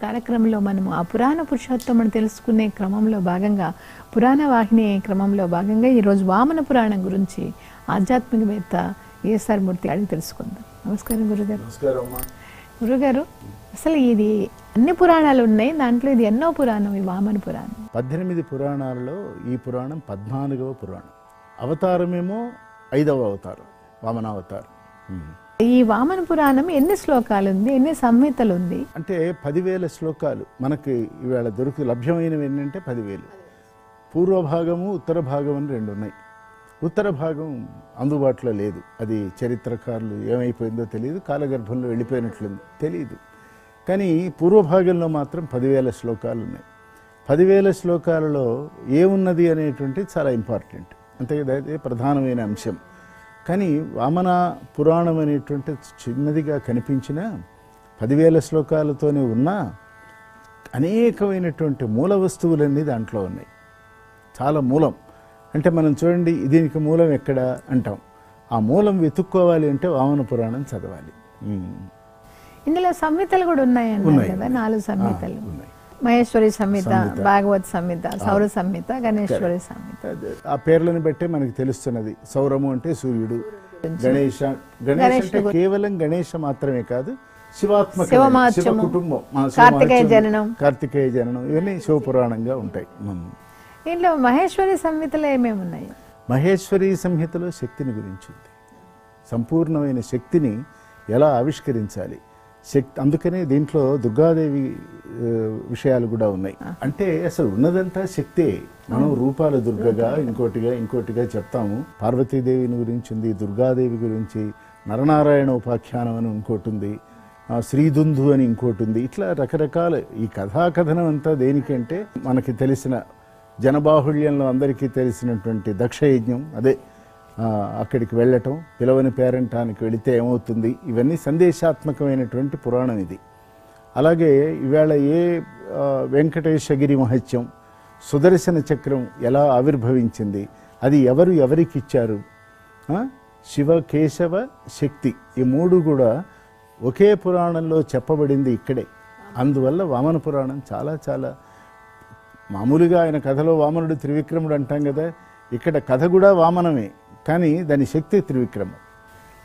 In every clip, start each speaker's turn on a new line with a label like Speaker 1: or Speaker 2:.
Speaker 1: కార్యక్రమంలో మనము ఆ పురాణ పురుషోత్తముని తెలుసుకునే క్రమంలో భాగంగా పురాణ వాహిని క్రమంలో భాగంగా ఈరోజు వామన పురాణం గురించి ఆధ్యాత్మికవేత్త ఏఎస్ఆర్ మూర్తి అడిగి తెలుసుకుందాం. నమస్కారం గురుగారు. గురుగారు, అసలు ఇది అన్ని పురాణాలు ఉన్నాయి, దాంట్లో ఇది ఎన్నో పురాణం ఈ వామన పురాణం?
Speaker 2: 18 పురాణాలలో ఈ పురాణం 14వ పురాణం. అవతారమేమో 5వ అవతారం, వామనావతారం.
Speaker 1: ఈ వామన పురాణం ఎన్ని శ్లోకాలు ఉంది, ఎన్ని సంహితలు ఉంది?
Speaker 2: అంటే 10,000 శ్లోకాలు మనకి ఇవాళ లభ్యమైనవి ఏంటంటే 10,000. పూర్వ భాగము ఉత్తర భాగం అని 2 ఉన్నాయి. ఉత్తర భాగం అందుబాటులో లేదు, అది చరిత్రకారులు ఏమైపోయిందో తెలియదు, కాలగర్భంలో వెళ్ళిపోయినట్లుంది తెలియదు. కానీ పూర్వభాగంలో మాత్రం 10,000 శ్లోకాలు ఉన్నాయి. 10,000 శ్లోకాలలో ఏమున్నది అనేటువంటిది చాలా ఇంపార్టెంట్, అంతే కదా, అదే ప్రధానమైన అంశం. కానీ వామన పురాణం అనేటువంటి చిన్నదిగా కనిపించిన 10,000 శ్లోకాలతోనే ఉన్న అనేకమైనటువంటి మూల వస్తువులన్నీ దాంట్లో ఉన్నాయి. చాలా మూలం అంటే మనం చూడండి, దీనికి మూలం ఎక్కడ అంటాం, ఆ మూలం వెతుక్కోవాలి అంటే వామన పురాణం చదవాలి.
Speaker 1: ఇందులో సంహితలు కూడా ఉన్నాయన్నారు కదా, 4 సంహితలు. మహేశ్వరి సంహిత, భాగవత్ సంహిత, సౌర సంహిత, గణేశ్వరి సంహిత.
Speaker 2: ఆ పేర్లను బట్టే మనకి తెలుస్తున్నది. సౌరము అంటే సూర్యుడు, గణేష అంటే కేవలం గణేష మాత్రమే కాదు, శివాత్మక శివ కుటుంబం, కార్తికేయ జననం, ఇవన్నీ శివపురాణంగా ఉంటాయి.
Speaker 1: దీంట్లో మహేశ్వరి సంహితలో ఏమేమి ఉన్నాయి?
Speaker 2: మహేశ్వరి సంహితలో శక్తిని గురించి ఉంది, సంపూర్ణమైన శక్తిని ఎలా ఆవిష్కరించాలి శక్తి. అందుకనే దీంట్లో దుర్గాదేవి విషయాలు కూడా ఉన్నాయి. అంటే అసలు ఉన్నదంతా శక్తే. మనం రూపాల దుర్గగా ఇంకోటిగా చెప్తాము. పార్వతీదేవిని గురించి ఉంది, దుర్గాదేవి గురించి, నరనారాయణ ఉపాఖ్యానం అని ఇంకోటి ఉంది, శ్రీదుందు అని ఇంకోటి ఉంది. ఇట్లా రకరకాల ఈ కథాకథనం అంతా దేనికంటే మనకి తెలిసిన జనబాహుళ్యంలో అందరికీ తెలిసినటువంటి దక్షయజ్ఞం, అదే అక్కడికి వెళ్ళటం, పిలవని పేరంటానికి వెళితే ఏమవుతుంది, ఇవన్నీ సందేశాత్మకమైనటువంటి పురాణం ఇది. అలాగే ఇవాళ వెంకటేశగిరి మహత్యం, సుదర్శన చక్రం ఎలా ఆవిర్భవించింది, అది ఎవరికి ఇచ్చారు, శివ కేశవ శక్తి, ఈ 3 కూడా ఒకే పురాణంలో చెప్పబడింది ఇక్కడే. అందువల్ల వామన పురాణం చాలా చాలా మామూలుగా ఆయన కథలో వామనుడు త్రివిక్రముడు అంటాం కదా, ఇక్కడ కథ కూడా వామనమే, కానీ దాని శక్తి త్రివిక్రమం.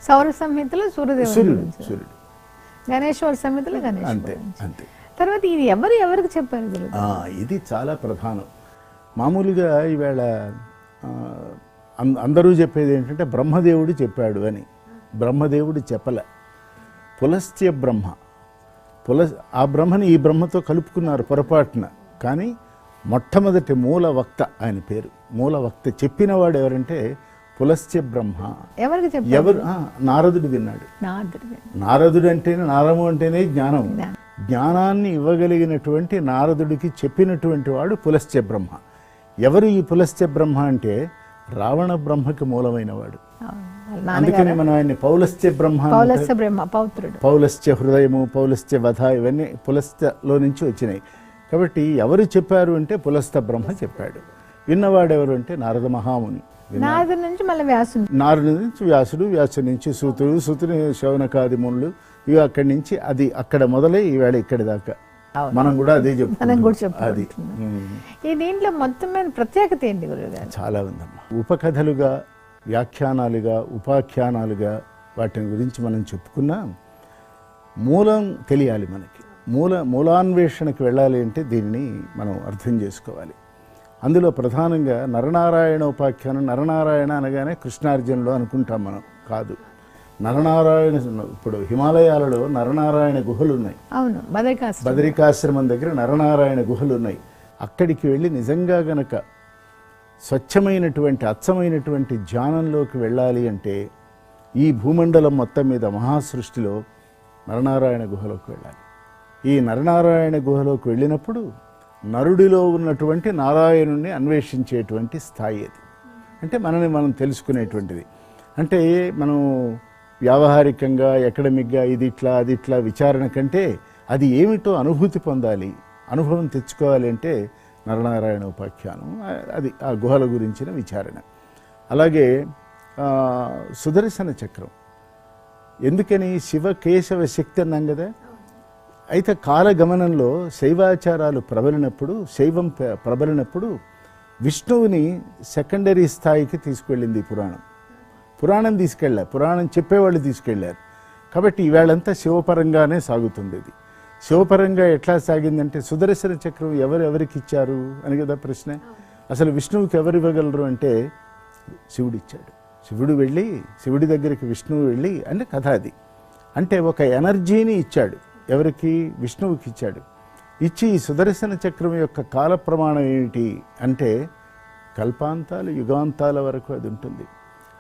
Speaker 1: సౌర సంహితలో సూర్యుడు, గణేశ్వర సంహితలో
Speaker 2: అంతే అంతే.
Speaker 1: తర్వాత ఇది ఎవరికి చెప్పారు?
Speaker 2: ఇది చాలా ప్రధానం. మామూలుగా ఈవేళ అందరూ చెప్పేది ఏంటంటే బ్రహ్మదేవుడు చెప్పాడు అని. బ్రహ్మదేవుడు చెప్పలే, పులస్త్య బ్రహ్మ, ఆ బ్రహ్మని ఈ బ్రహ్మతో కలుపుకున్నారు పొరపాటున. కానీ మొట్టమొదటి మూల వక్త, ఆయన పేరు మూల వక్త, చెప్పినవాడు ఎవరంటే పులస్త్య బ్రహ్మ. ఎవరు? నారదుడు విన్నాడు. నారదుడు అంటేనే, నారము అంటేనే జ్ఞానం. జ్ఞానాన్ని ఇవ్వగలిగినటువంటి నారదుడికి చెప్పినటువంటి వాడు పులస్త్య బ్రహ్మ. ఎవరు ఈ పులస్త్య బ్రహ్మ అంటే రావణ బ్రహ్మకి మూలమైన వాడు. అందుకని మనం ఆయన్ని పౌలస్త్య బ్రహ్మ, పౌలస్త్య హృదయము, పౌలస్త్య వధ, ఇవన్నీ పులస్త్యలో నుంచి వచ్చినాయి. కాబట్టి ఎవరు చెప్పారు అంటే పులస్త్య బ్రహ్మ చెప్పాడు. విన్నవాడు ఎవరు అంటే నారద మహాముని.
Speaker 1: నారదు నుంచి
Speaker 2: వ్యాసుడు, వ్యాసుడి నుంచి సూతుడు, సూతుని శౌనకాది మునులు, ఇవి అక్కడి నుంచి అది అక్కడ మొదలై ఈవేళ ఇక్కడి దాకా మనం కూడా అదే చెప్తాం.
Speaker 1: ఈ దీంట్లో మొత్తం ప్రత్యేకత ఏంటి గురుగారు?
Speaker 2: చాలా ఉందమ్మా. ఉపకథలుగా, వ్యాఖ్యానాలుగా, ఉపాఖ్యానాలుగా వాటిని గురించి మనం చెప్పుకున్నా, మూలం తెలియాలి మనకి. మూలాన్వేషణకి వెళ్ళాలి అంటే దీన్ని మనం అర్థం చేసుకోవాలి. అందులో ప్రధానంగా నరనారాయణ ఉపాఖ్యానం. నరనారాయణ అనగానే కృష్ణార్జునులు అనుకుంటాం మనం, కాదు. నరనారాయణ, ఇప్పుడు హిమాలయాలలో నరనారాయణ గుహలు ఉన్నాయి.
Speaker 1: అవును,
Speaker 2: బదరికాశ్రమం దగ్గర నరనారాయణ గుహలు ఉన్నాయి. అక్కడికి వెళ్ళి నిజంగా గనక స్వచ్ఛమైనటువంటి అచ్చమైనటువంటి ధ్యానంలోకి వెళ్ళాలి అంటే ఈ భూమండలం మొత్తం మీద మహాసృష్టిలో నరనారాయణ గుహలోకి వెళ్ళాలి. ఈ నరనారాయణ గుహలోకి వెళ్ళినప్పుడు నరుడిలో ఉన్నటువంటి నారాయణుణ్ణి అన్వేషించేటువంటి స్థాయి అది. అంటే మనని మనం తెలుసుకునేటువంటిది. అంటే మనం వ్యావహారికంగా, అకాడమిక్గా ఇది ఇట్లా అది ఇట్లా విచారణ కంటే అది ఏమిటో అనుభూతి పొందాలి, అనుభవం తెచ్చుకోవాలి అంటే నరనారాయణ ఉపాఖ్యానం, అది ఆ గుహల గురించిన విచారణ. అలాగే సుదర్శన చక్రం. ఎందుకని శివ కేశవ శక్తి అన్నాం కదా, అయితే కాలగమనంలో శైవాచారాలు ప్రబలినప్పుడు విష్ణువుని సెకండరీ స్థాయికి తీసుకెళ్ళింది పురాణం తీసుకెళ్ళారు, పురాణం చెప్పేవాళ్ళు తీసుకెళ్లారు. కాబట్టి ఈవేళంతా శివపరంగానే సాగుతుంది. ఇది శివపరంగా ఎట్లా సాగిందంటే సుదర్శన చక్రం ఎవరికి ఇచ్చారు అని కదా ప్రశ్న. అసలు విష్ణువుకి ఎవరు ఇవ్వగలరు అంటే శివుడిచ్చాడు. శివుడి దగ్గరికి విష్ణువు వెళ్ళి అంటే కథ అది. అంటే ఒక ఎనర్జీని ఇచ్చాడు. ఎవరికి? విష్ణువుకి ఇచ్చాడు. ఇచ్చి ఈ సుదర్శన చక్రం యొక్క కాల ప్రమాణం ఏమిటి అంటే కల్పాంతాలు యుగాంతాల వరకు అది ఉంటుంది.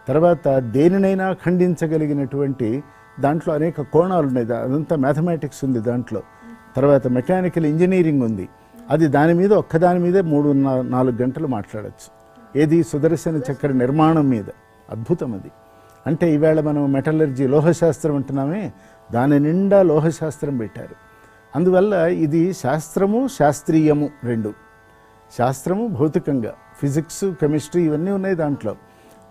Speaker 2: తర్వాత దేనినైనా ఖండించగలిగినటువంటి దాంట్లో అనేక కోణాలు ఉన్నాయి. అదంతా మ్యాథమెటిక్స్ ఉంది దాంట్లో. తర్వాత మెకానికల్ ఇంజనీరింగ్ ఉంది. అది దాని మీద ఒక్కదాని మీదే 3-4 గంటలు మాట్లాడచ్చు. ఏది? సుదర్శన చక్ర నిర్మాణం మీద. అద్భుతం అది. అంటే ఈవేళ మనం మెటలర్జీ లోహశాస్త్రం అంటున్నామే, దాని నిండా లోహశాస్త్రం పెట్టారు. అందువల్ల ఇది శాస్త్రము శాస్త్రీయము రెండు. శాస్త్రము భౌతికంగా ఫిజిక్స్ కెమిస్ట్రీ ఇవన్నీ ఉన్నాయి దాంట్లో.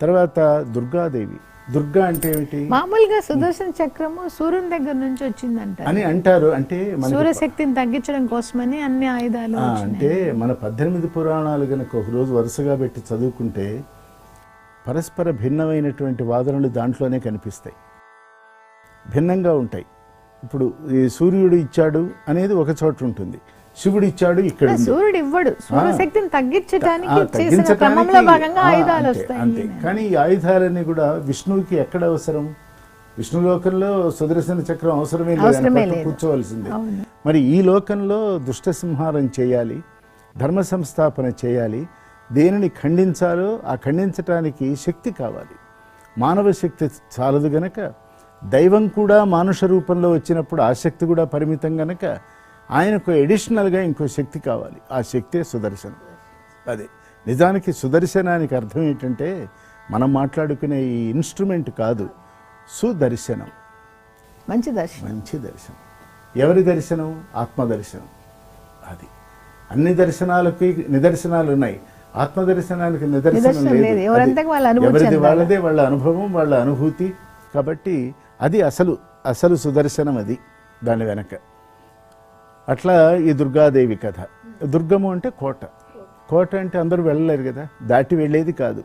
Speaker 2: తర్వాత దుర్గాదేవి. దుర్గా అంటే ఏమిటి?
Speaker 1: మామూలుగా సుదర్శన చక్రము సూర్యుని దగ్గర నుంచి వచ్చిందంట
Speaker 2: అని అంటారు. అంటే
Speaker 1: సూర్యశక్తిని తగ్గించడం కోసమని అన్ని ఆయుధాలు
Speaker 2: అంటే మన 18 పురాణాలు గనక ఒక రోజు వరుసగా పెట్టి చదువుకుంటే పరస్పర భిన్నమైనటువంటి వాదనలు దాంట్లోనే కనిపిస్తాయి, భిన్నంగా ఉంటాయి. ఇప్పుడు ఈ సూర్యుడు ఇచ్చాడు అనేది ఒక చోట ఉంటుంది, శివుడు ఇచ్చాడు ఇక్కడ.
Speaker 1: సూర్యుడు ఇవ్వడు, సూర్యశక్తిని తగ్గించడానికి చేసిన క్రమంలో భాగంగా ఆయుధాలు వస్తాయి
Speaker 2: అంతే. కానీ ఈ ఆయుధాలన్నీ కూడా విష్ణువుకి ఎక్కడ అవసరం? విష్ణు లోకంలో సుదర్శన చక్రం అవసరమే లేదు, కూర్చోవలసిందే. మరి ఈ లోకంలో దుష్ట సంహారం చేయాలి, ధర్మ సంస్థాపన చేయాలి. దేనిని ఖండించాలో ఆ ఖండించటానికి శక్తి కావాలి. మానవ శక్తి చాలదు గనక దైవం కూడా మానుష రూపంలో వచ్చినప్పుడు ఆ శక్తి కూడా పరిమితం గనక ఆయనకు ఎడిషనల్గా ఇంకో శక్తి కావాలి. ఆ శక్తే సుదర్శనం. అదే నిజానికి సుదర్శనానికి అర్థం ఏంటంటే మనం మాట్లాడుకునే ఈ ఇన్స్ట్రుమెంట్ కాదు, సుదర్శనం.
Speaker 1: మంచి దర్శనం.
Speaker 2: ఎవరి దర్శనం? ఆత్మదర్శనం. అది అన్ని దర్శనాలకి నిదర్శనాలు ఉన్నాయి, ఆత్మదర్శనానికి నిదర్శనం లేదు. ఎవరిది వాళ్ళదే, వాళ్ళ అనుభవం, వాళ్ళ అనుభూతి. కాబట్టి అది అసలు సుదర్శనం. అది దాని వెనక. అట్లా ఈ దుర్గాదేవి కథ. దుర్గము అంటే కోట అంటే అందరూ వెళ్ళలేరు కదా, దాటి వెళ్ళేది కాదు.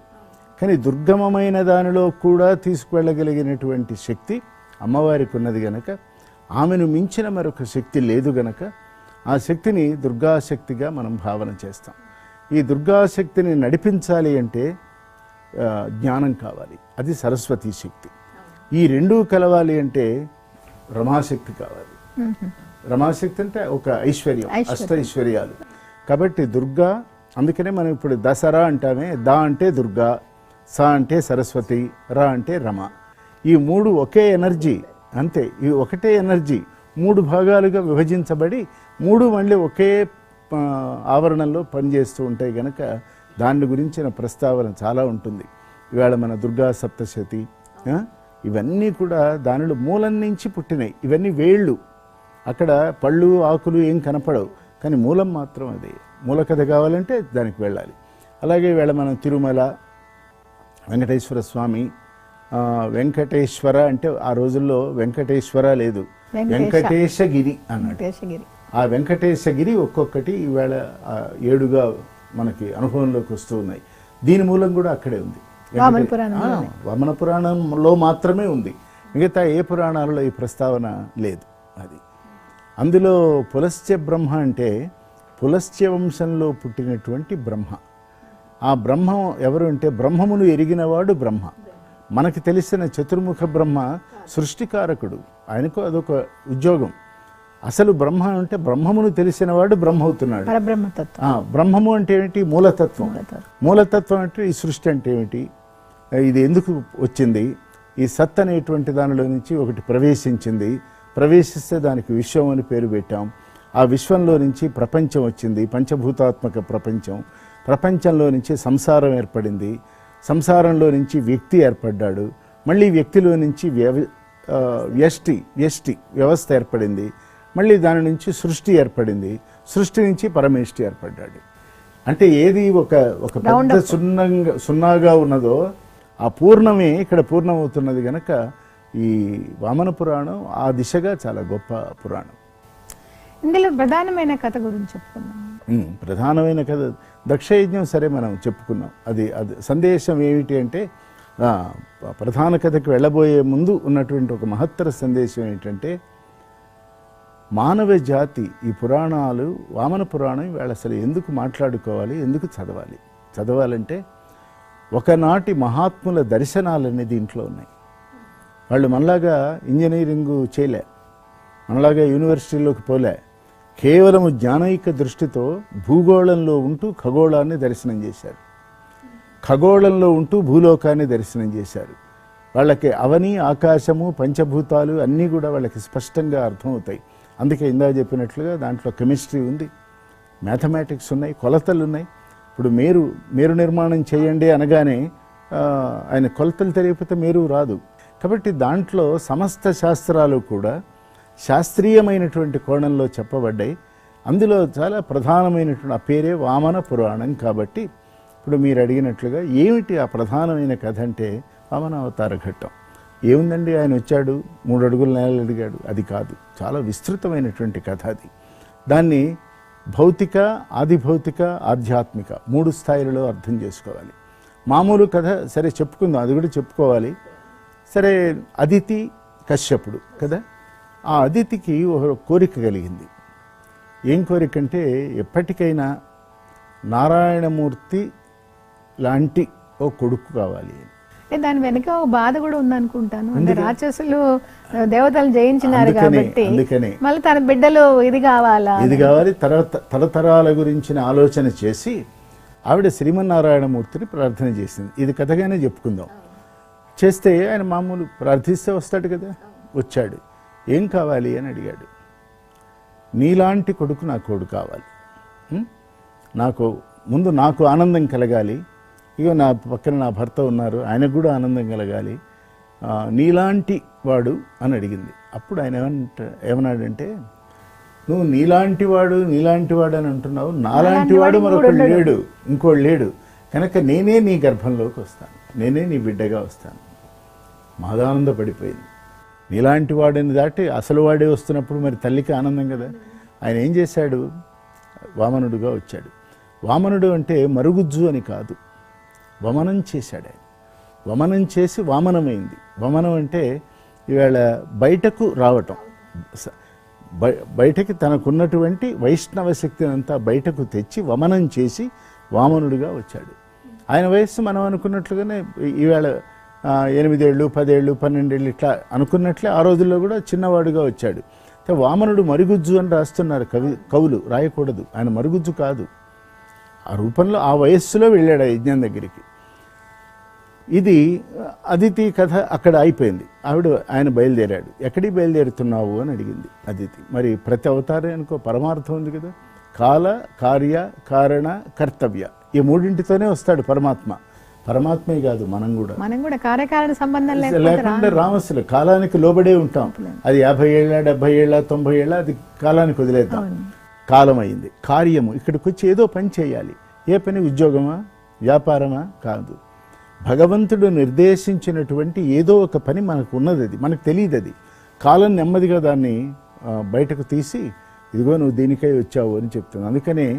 Speaker 2: కానీ దుర్గమమైన దానిలో కూడా తీసుకువెళ్ళగలిగినటువంటి శక్తి అమ్మవారికి ఉన్నది గనక, ఆమెను మించిన మరొక శక్తి లేదు గనక ఆ శక్తిని దుర్గాశక్తిగా మనం భావన చేస్తాం. ఈ దుర్గాశక్తిని నడిపించాలి అంటే జ్ఞానం కావాలి, అది సరస్వతీ శక్తి. ఈ రెండూ కలవాలి అంటే రమాశక్తి కావాలి. రమాశక్తి అంటే ఒక ఐశ్వర్యం, అష్టైశ్వర్యాలు. కాబట్టి దుర్గా, అందుకనే మనం ఇప్పుడు దసరా అంటామే. దా అంటే దుర్గా, సా అంటే సరస్వతి, రా అంటే రమ. ఈ మూడు ఒకే ఎనర్జీ, అంతే. ఈ ఒకటే ఎనర్జీ 3 భాగాలుగా విభజించబడి 3 మళ్ళీ ఒకే ఆవరణంలో పనిచేస్తూ ఉంటాయి కనుక దాని గురించిన ప్రస్తావన చాలా ఉంటుంది. ఇవాళ మన దుర్గా సప్తశతి ఇవన్నీ కూడా దానిలో మూలం నుంచి పుట్టినాయి. ఇవన్నీ వేళ్ళు, అక్కడ పళ్ళు ఆకులు ఏం కనపడవు, కానీ మూలం మాత్రం అదే. మూల కథ కావాలంటే దానికి వెళ్ళాలి. అలాగే ఇవాళ మనం తిరుమల, వెంకటేశ్వర స్వామి, వెంకటేశ్వర అంటే ఆ రోజుల్లో వెంకటేశ్వర లేదు, వెంకటేశగిరి అన్నాడు. ఆ వెంకటేశగిరి ఒక్కొక్కటి ఈవేళ 7గా మనకి అనుభవంలోకి వస్తూ ఉన్నాయి. దీని మూలం కూడా అక్కడే ఉంది, వామన పురాణంలో మాత్రమే ఉంది. మిగతా ఏ పురాణాలలో ఈ ప్రస్తావన లేదు. అది అందులో పులస్త్య బ్రహ్మ అంటే పులస్త్య వంశంలో పుట్టినటువంటి బ్రహ్మ. ఆ బ్రహ్మం ఎవరు అంటే బ్రహ్మమును ఎరిగినవాడు బ్రహ్మ. మనకి తెలిసిన చతుర్ముఖ బ్రహ్మ సృష్టికారకుడు, ఆయనకు అదొక ఉద్యోగం. అసలు బ్రహ్మ అంటే బ్రహ్మమును తెలిసినవాడు బ్రహ్మ అవుతున్నాడు. బ్రహ్మము అంటే ఏమిటి? మూలతత్వం. మూలతత్వం అంటే ఈ సృష్టి అంటే ఏమిటి, ఇది ఎందుకు వచ్చింది, ఈ సత్ అనేటువంటి దానిలో నుంచి ఒకటి ప్రవేశించింది, ప్రవేశిస్తే దానికి విశ్వం అని పేరు పెట్టాం. ఆ విశ్వంలో నుంచి ప్రపంచం వచ్చింది, పంచభూతాత్మక ప్రపంచం. ప్రపంచంలో నుంచి సంసారం ఏర్పడింది, సంసారంలో నుంచి వ్యక్తి ఏర్పడ్డాడు, మళ్ళీ వ్యక్తిలో నుంచి వ్యష్టి వ్యవస్థ ఏర్పడింది, మళ్ళీ దాని నుంచి సృష్టి ఏర్పడింది, సృష్టి నుంచి పరమేష్టి ఏర్పడ్డాడు. అంటే ఏది ఒక పెద్ద సున్నాగా ఉన్నదో ఆ పూర్ణమే ఇక్కడ పూర్ణమవుతున్నది గనక ఈ వామన పురాణం ఆ దిశగా చాలా గొప్ప పురాణం.
Speaker 1: ఇందులో ప్రధానమైన కథ గురించి చెప్పుకున్నాం.
Speaker 2: ప్రధానమైన కథ దక్షయజ్ఞం. సరే, మనం చెప్పుకున్నాం. అది సందేశం ఏమిటి అంటే, ప్రధాన కథకు వెళ్ళబోయే ముందు ఉన్నటువంటి ఒక మహత్తర సందేశం ఏంటంటే, మానవ జాతి ఈ పురాణాలు, వామన పురాణం ఇవాళ అసలు ఎందుకు మాట్లాడుకోవాలి, ఎందుకు చదవాలంటే ఒకనాటి మహాత్ముల దర్శనాలన్నీ దీంట్లో ఉన్నాయి. వాళ్ళు మనలాగా ఇంజనీరింగు చేయలే, మనలాగా యూనివర్సిటీలోకి పోలే. కేవలం జ్ఞానైక దృష్టితో భూగోళంలో ఉంటూ ఖగోళాన్ని దర్శనం చేశారు, ఖగోళంలో ఉంటూ భూలోకాన్ని దర్శనం చేశారు. వాళ్ళకి అవని, ఆకాశము, పంచభూతాలు అన్నీ కూడా వాళ్ళకి స్పష్టంగా అర్థమవుతాయి. అందుకే ఇందాక చెప్పినట్లుగా దాంట్లో కెమిస్ట్రీ ఉంది, మ్యాథమెటిక్స్ ఉన్నాయి, కొలతలు ఉన్నాయి. ఇప్పుడు మేరు నిర్మాణం చేయండి అనగానే ఆయన కొలతలు తెలియకపోతే మేరు రాదు. కాబట్టి దాంట్లో సమస్త శాస్త్రాలు కూడా శాస్త్రీయమైనటువంటి కోణంలో చెప్పబడ్డాయి. అందులో చాలా ప్రధానమైనటువంటి ఆ పేరే వామన పురాణం. కాబట్టి ఇప్పుడు మీరు అడిగినట్లుగా ఏమిటి ఆ ప్రధానమైన కథ అంటే, వామన అవతార ఘట్టం. ఏముందండి, ఆయన వచ్చాడు, 3 అడుగుల నేల అడిగాడు, అది కాదు. చాలా విస్తృతమైనటువంటి కథ అది. దాన్ని భౌతిక, ఆదిభౌతిక, ఆధ్యాత్మిక 3 స్థాయిలలో అర్థం చేసుకోవాలి. మామూలు కథ సరే చెప్పుకుందాం, అది కూడా చెప్పుకోవాలి. సరే, అదితి కశ్యపుడు కదా. ఆ అదితికి ఒక కోరిక కలిగింది. ఏం కోరిక అంటే, ఎప్పటికైనా నారాయణమూర్తి లాంటి ఓ కొడుకు కావాలి.
Speaker 1: దాని వెనక ఒక బాధ కూడా ఉందనుకుంటాను. అంటే రాక్షసులు దేవతలు జయించినారు కాబట్టి మళ్ళీ తన బిడ్డలు ఇది కావాలి,
Speaker 2: తరతరాల గురించిన ఆలోచన చేసి ఆవిడ శ్రీమన్నారాయణమూర్తిని ప్రార్థన చేసింది. ఇది కథగానే చెప్పుకుందాం. చేస్తే ఆయన మామూలు ప్రార్థిస్తే వస్తాడు కదా, వచ్చాడు. ఏం కావాలి అని అడిగాడు. నీలాంటి కొడుకు నా కొడుకు కావాలి, నాకు ఆనందం కలగాలి, ఇగో నా పక్కన నా భర్త ఉన్నారు, ఆయనకు కూడా ఆనందం కలగాలి, నీలాంటి వాడు అని అడిగింది. అప్పుడు ఆయన ఏమన్నాడంటే, నువ్వు నీలాంటి వాడు అని అంటున్నావు, నాలాంటి వాడు మరొకడు లేడు, ఇంకోడు లేడు, కనుక నేనే నీ గర్భంలోకి వస్తాను, నేనే నీ బిడ్డగా వస్తాను. మహదానందపడిపోయింది. నీలాంటి వాడిని దాటి అసలు వాడే వస్తున్నప్పుడు మరి తల్లికి ఆనందం కదా. ఆయన ఏం చేశాడు, వామనుడుగా వచ్చాడు. వామనుడు అంటే మరుగుజ్జు అని కాదు, వమనం చేశాడు ఆయన. వమనం చేసి వామనమైంది. వమనం అంటే ఇవాళ బయటకు రావటం, బయటకి తనకున్నటువంటి వైష్ణవ శక్తిని అంతా బయటకు తెచ్చి వమనం చేసి వామనుడిగా వచ్చాడు. ఆయన వయస్సు మనం అనుకున్నట్లుగానే ఈవేళ 8 ఏళ్ళు, 10 ఏళ్ళు, 12 ఏళ్ళు ఇట్లా అనుకున్నట్లే ఆ రోజుల్లో కూడా చిన్నవాడుగా వచ్చాడు. వామనుడు మరుగుజ్జు అని రాస్తున్నారు కవులు, రాయకూడదు. ఆయన మరుగుజ్జు కాదు, ఆ రూపంలో ఆ వయస్సులో వెళ్ళాడు ఆ యజ్ఞం దగ్గరికి. ఇది అదితి కథ అక్కడ అయిపోయింది. ఆయన బయలుదేరాడు. ఎక్కడికి బయలుదేరుతున్నావు అని అడిగింది అదితి. మరి ప్రతి అవతారం అనుకో పరమార్థం ఉంది కదా. కాల, కార్య, కారణ, కర్తవ్య, ఈ 3ఇంటితోనే వస్తాడు పరమాత్మ. పరమాత్మే కాదు, మనం కూడా
Speaker 1: కార్యకారణ సంబంధం
Speaker 2: లేకుండా రామస్సులు కాలానికి లోబడే ఉంటాం. అది 50 ఏళ్ళ, 70 ఏళ్ళ, 90 ఏళ్ళ, అది కాలానికి వదిలేద్దాం. కాలం అయింది. కార్యము, ఇక్కడికి వచ్చి ఏదో పని చేయాలి. ఏ పని? ఉద్యోగమా, వ్యాపారమా? కాదు. భగవంతుడు నిర్దేశించినటువంటి ఏదో ఒక పని మనకు ఉన్నది, అది మనకు తెలియదు. అది కాలం నెమ్మదిగా దాన్ని బయటకు తీసి, ఇదిగో నువ్వు దీనికై వచ్చావు అని చెప్తుంది. అందుకనే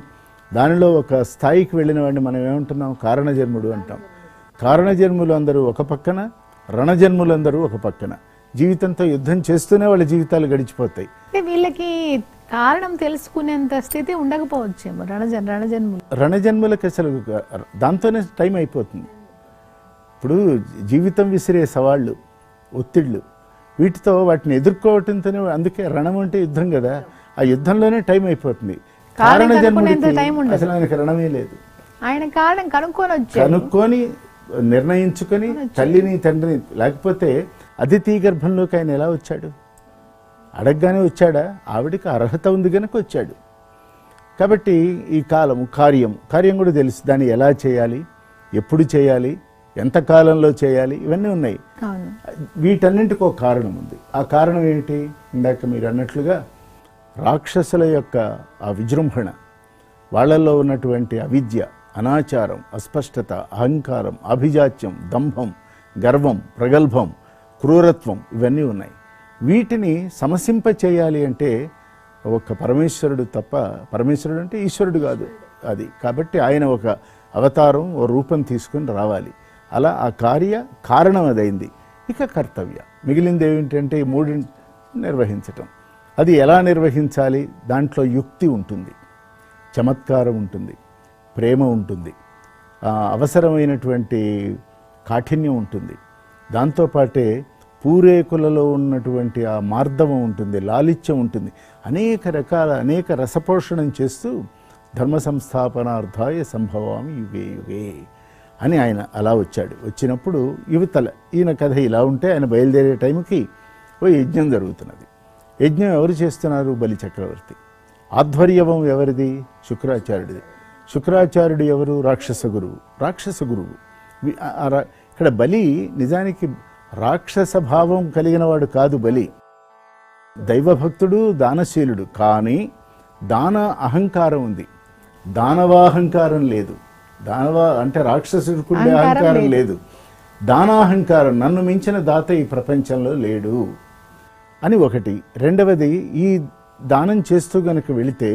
Speaker 2: దానిలో ఒక స్థాయికి వెళ్ళిన వాడిని మనం ఏమంటున్నాం? కారణజన్ముడు అంటాం. కారణజన్ములు అందరూ ఒక పక్కన, రణజన్ములందరూ ఒక పక్కన. జీవితంతో యుద్ధం చేస్తూనే వాళ్ళ జీవితాలు గడిచిపోతాయి.
Speaker 1: వీళ్ళకి కారణం తెలుసుకునేంత స్థితి ఉండకపోవచ్చేమో
Speaker 2: రణజన్ములకి. అసలు దాంతోనే టైం అయిపోతుంది. ఇప్పుడు జీవితం విసిరే సవాళ్ళు, ఒత్తిళ్ళు, వీటితో వాటిని ఎదుర్కోవటంతోనే, అందుకే రణం అంటే యుద్ధం కదా, ఆ యుద్ధంలోనే టైం అయిపోతుంది. కారణజన్ముడికి అసలు ఆయనకి రణమే లేదు.
Speaker 1: ఆయన కారణం
Speaker 2: కనుక్కొని నిర్ణయించుకొని తల్లిని తండ్రిని. లేకపోతే అదితి గర్భంలోకి ఆయన ఎలా వచ్చాడు? అడగగానే వచ్చాడా? ఆవిడికి అర్హత ఉంది కనుక వచ్చాడు. కాబట్టి ఈ కాలము, కార్యం కూడా తెలుసు. దాన్ని ఎలా చేయాలి, ఎప్పుడు చేయాలి, ఎంత కాలంలో చేయాలి, ఇవన్నీ ఉన్నాయి. వీటన్నింటికి ఒక కారణం ఉంది. ఆ కారణం ఏమిటి? ఇందాక మీరు అన్నట్లుగా రాక్షసుల యొక్క ఆ విజృంభణ, వాళ్ళల్లో ఉన్నటువంటి అవిద్య, అనాచారం, అస్పష్టత, అహంకారం, అభిజాత్యం, దంభం, గర్వం, ప్రగల్భం, క్రూరత్వం, ఇవన్నీ ఉన్నాయి. వీటిని సమసింప చేయాలి అంటే ఒక్క పరమేశ్వరుడు తప్ప, పరమేశ్వరుడు అంటే ఈశ్వరుడు కాదు అది, కాబట్టి ఆయన ఒక అవతారం, ఓ రూపం తీసుకొని రావాలి. అలా ఆ కారణం అదైంది. ఇక కర్తవ్య మిగిలింది ఏమిటంటే ఈ మూడింటి నిర్వహించటం. అది ఎలా నిర్వహించాలి? దాంట్లో యుక్తి ఉంటుంది, చమత్కారం ఉంటుంది, ప్రేమ ఉంటుంది, అవసరమైనటువంటి కాఠిన్యం ఉంటుంది. దాంతోపాటే పూరేకులలో ఉన్నటువంటి ఆ మార్దవం ఉంటుంది, లాలిత్యం ఉంటుంది. అనేక రసపోషణం చేస్తూ ధర్మ సంస్థాపనార్థాయ సంభవామి యుగే యుగే అని ఆయన అలా వచ్చాడు. వచ్చినప్పుడు యువతల ఈయన కథ ఇలా ఉంటే ఆయన బయలుదేరే టైంకి ఓ యజ్ఞం జరుగుతున్నది. యజ్ఞం ఎవరు చేస్తున్నారు? బలి చక్రవర్తి. ఆధ్వర్యవం ఎవరిది? శుక్రాచార్యుడిది. శుక్రాచార్యుడు ఎవరు? రాక్షస గురువు. ఇక్కడ బలి నిజానికి రాక్షస భావం కలిగిన వాడు కాదు. బలి దైవభక్తుడు, దానశీలుడు. కానీ దాన అహంకారం ఉంది, దానవాహంకారం లేదు. అంటే రాక్షసుడికుండే అహంకారం లేదు, దానాహంకారం. నన్ను మించిన దాత ఈ ప్రపంచంలో లేడు అని ఒకటి. రెండవది, ఈ దానం చేస్తూ గనక వెళితే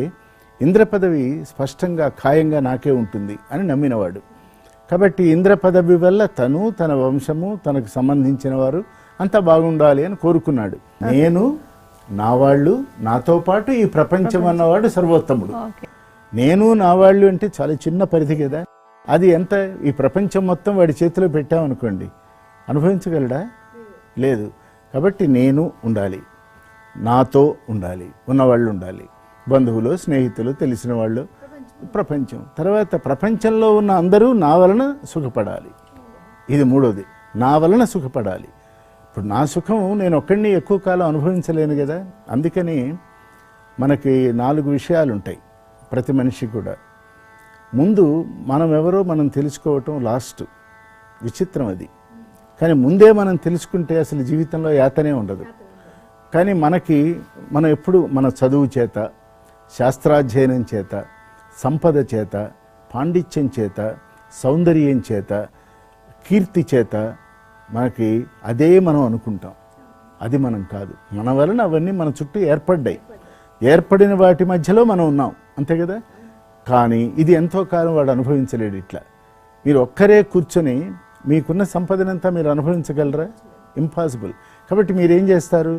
Speaker 2: ఇంద్ర పదవి స్పష్టంగా ఖాయంగా నాకే ఉంటుంది అని నమ్మినవాడు. కాబట్టి ఇంద్ర పదవి వల్ల తను, తన వంశము, తనకు సంబంధించిన వారు అంతా బాగుండాలి అని కోరుకున్నాడు. నేను, నా వాళ్ళు, నాతో పాటు ఈ ప్రపంచం అన్నవాడు సర్వోత్తముడు. నేను, నా వాళ్ళు అంటే చాలా చిన్న పరిధి కదా. అది ఎంత? ఈ ప్రపంచం మొత్తం వాడి చేతిలో పెట్టామనుకోండి, అనుభవించగలడా? లేదు. కాబట్టి నేను ఉండాలి, నాతో ఉండాలి, ఉన్నవాళ్ళు ఉండాలి, బంధువులు, స్నేహితులు, తెలిసిన వాళ్ళు, ప్రపంచం. తర్వాత ప్రపంచంలో ఉన్న అందరూ నా వలన సుఖపడాలి. ఇది మూడోది, నా వలన సుఖపడాలి. ఇప్పుడు నా సుఖం నేను ఒక్కడిని ఎక్కువ కాలం అనుభవించలేను కదా. అందుకని మనకి 4 విషయాలు ఉంటాయి ప్రతి మనిషి కూడా. ముందు మనం ఎవరో మనం తెలుసుకోవటం లాస్ట్, విచిత్రం అది. కానీ ముందే మనం తెలుసుకుంటే అసలు జీవితంలో యాతనే ఉండదు. కానీ మనం ఎప్పుడు మన చదువు చేత, శాస్త్రాధ్యయనం చేత, సంపద చేత, పాండిత్యం చేత, సౌందర్యం చేత, కీర్తి చేత మనకి అదే మనం అనుకుంటాం. అది మనం కాదు. మన వలన అవన్నీ మన చుట్టూ ఏర్పడ్డాయి. ఏర్పడిన వాటి మధ్యలో మనం ఉన్నాం, అంతే కదా. కానీ ఇది ఎంతో కాలం వాడు అనుభవించలేడు. ఇట్లా మీరు ఒక్కరే కూర్చొని మీకున్న సంపదనంతా మీరు అనుభవించగలరా? ఇంపాసిబుల్. కాబట్టి మీరేం చేస్తారు?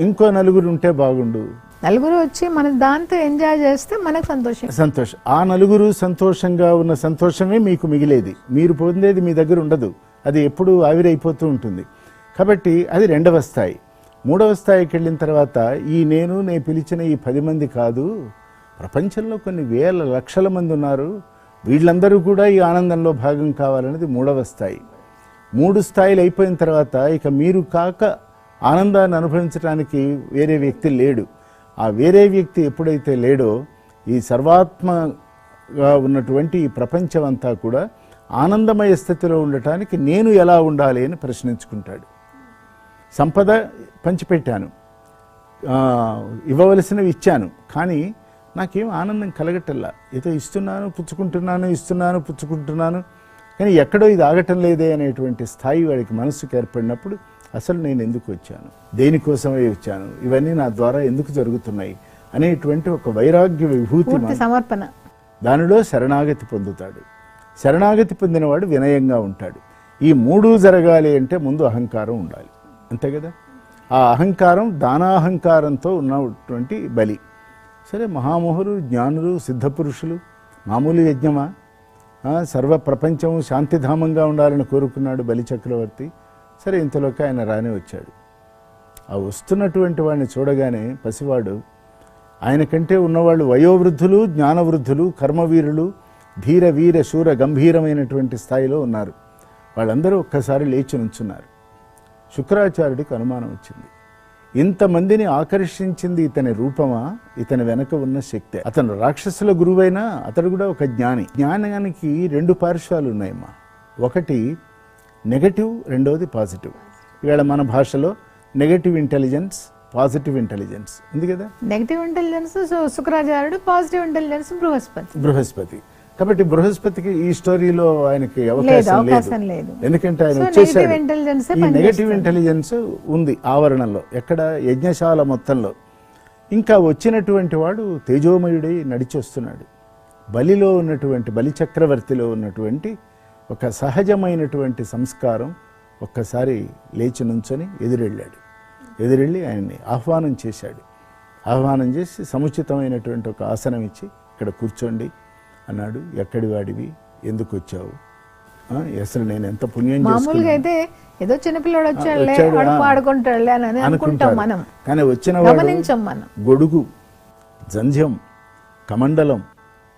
Speaker 2: ఇంకో నలుగురు ఉంటే బాగుండు,
Speaker 1: నలుగురు వచ్చి మన దాంతో ఎంజాయ్ చేస్తే మనకు సంతోషం. ఆ
Speaker 2: నలుగురు సంతోషంగా ఉన్న సంతోషమే మీకు మిగిలేది. మీరు పొందేది మీ దగ్గర ఉండదు, అది ఎప్పుడూ ఆవిరైపోతూ ఉంటుంది. కాబట్టి అది 2వ స్థాయి. 3వ స్థాయికి వెళ్ళిన తర్వాత నేను పిలిచిన ఈ 10 మంది కాదు, ప్రపంచంలో కొన్ని వేల లక్షల మంది ఉన్నారు, వీళ్ళందరూ కూడా ఈ ఆనందంలో భాగం కావాలనేది 3వ స్థాయి. 3 స్థాయిలు అయిపోయిన తర్వాత ఇక మీరు కాక ఆనందాన్ని అనుభవించడానికి వేరే వ్యక్తి లేడు. ఆ వేరే వ్యక్తి ఎప్పుడైతే లేడో ఈ సర్వాత్మగా ఉన్నటువంటి ఈ ప్రపంచం అంతా కూడా ఆనందమయ స్థితిలో ఉండటానికి నేను ఎలా ఉండాలి అని ప్రశ్నించుకుంటాడు. సంపద పంచిపెట్టాను, ఇవ్వవలసినవి ఇచ్చాను, కానీ నాకేం ఆనందం కలగటల్లా. ఏదో ఇస్తున్నాను, పుచ్చుకుంటున్నాను, కానీ ఎక్కడో ఇది ఆగటం లేదే అనేటువంటి స్థాయి వాడికి మనసుకు ఏర్పడినప్పుడు అసలు నేను ఎందుకు వచ్చాను, దేనికోసమే వచ్చాను, ఇవన్నీ నా ద్వారా ఎందుకు జరుగుతున్నాయి అనేటువంటి ఒక వైరాగ్య విభూతి,
Speaker 1: సమర్పణ,
Speaker 2: దానిలో శరణాగతి పొందుతాడు. శరణాగతి పొందినవాడు వినయంగా ఉంటాడు. ఈ 3 జరగాలి అంటే ముందు అహంకారం ఉండాలి, అంతే కదా. ఆ అహంకారం దానాహంకారంతో ఉన్నటువంటి బలి. సరే, మహామోహులు, జ్ఞానులు, సిద్ధపురుషులు, మామూలు యజ్ఞమా? సర్వ ప్రపంచము శాంతిధామంగా ఉండాలని కోరుకున్నాడు బలి చక్రవర్తి. సరే, ఇంతలోకి ఆయన రానే వచ్చాడు. ఆ వస్తున్నటువంటి వాడిని చూడగానే పసివాడు, ఆయన కంటే ఉన్నవాళ్ళు వయోవృద్ధులు, జ్ఞానవృద్ధులు, కర్మవీరులు, ధీర వీర శూర గంభీరమైనటువంటి స్థాయిలో ఉన్నారు. వాళ్ళందరూ ఒక్కసారి లేచి నుంచున్నారు. శుక్రాచార్యుడికి అనుమానం వచ్చింది. ఇంతమందిని ఆకర్షించింది ఇతని రూపమా, ఇతని వెనక ఉన్న శక్తి? అతను రాక్షసుల గురువైనా అతడు కూడా ఒక జ్ఞాని. జ్ఞానానికి 2 పార్శ్వాలు ఉన్నాయమ్మా. ఒకటి నెగటివ్, రెండవది పాజిటివ్. ఇవాళ మన భాషలో నెగటివ్ ఇంటెలిజెన్స్, పాజిటివ్ ఇంటెలిజెన్స్ ఉంది కదా.
Speaker 1: నెగటివ్ ఇంటెలిజెన్స్ శుక్రాచార్యుడు, పాజిటివ్ ఇంటెలిజెన్స్ బృహస్పతి.
Speaker 2: కాబట్టి బృహస్పతికి ఈ స్టోరీలో ఆయనకి అవకాశం లేదు. ఎందుకంటే ఆయన వచ్చేసాడు. ఈ నెగటివ్ ఇంటెలిజెన్స్ ఉంది ఆవరణలో, ఎక్కడ? యజ్ఞశాల మొత్తంలో. ఇంకా వచ్చినటువంటి వాడు తేజోమయుడై నడిచి వస్తున్నాడు. బలిలో ఉన్నటువంటి బలిచక్రవర్తిలో ఉన్నటువంటి ఒక సహజమైనటువంటి సంస్కారం ఒక్కసారి లేచి నుంచొని ఎదురెళ్ళి ఆయన్ని ఆహ్వానం చేశాడు. ఆహ్వానం చేసి సముచితమైనటువంటి ఒక ఆసనం ఇచ్చి ఇక్కడ కూర్చోండి అన్నాడు. ఎక్కడి వాడివి, ఎందుకు వచ్చావు, అసలు నేను ఎంత పుణ్యం
Speaker 1: మామూలుగా అయితే ఏదో చిన్నపిల్లడు వచ్చాడులే ఆడుకుంటాడులే అని అనుకుంటాం మనం,
Speaker 2: కానీ వచ్చిన మనం గొడుగు, జంధ్యం, కమండలం,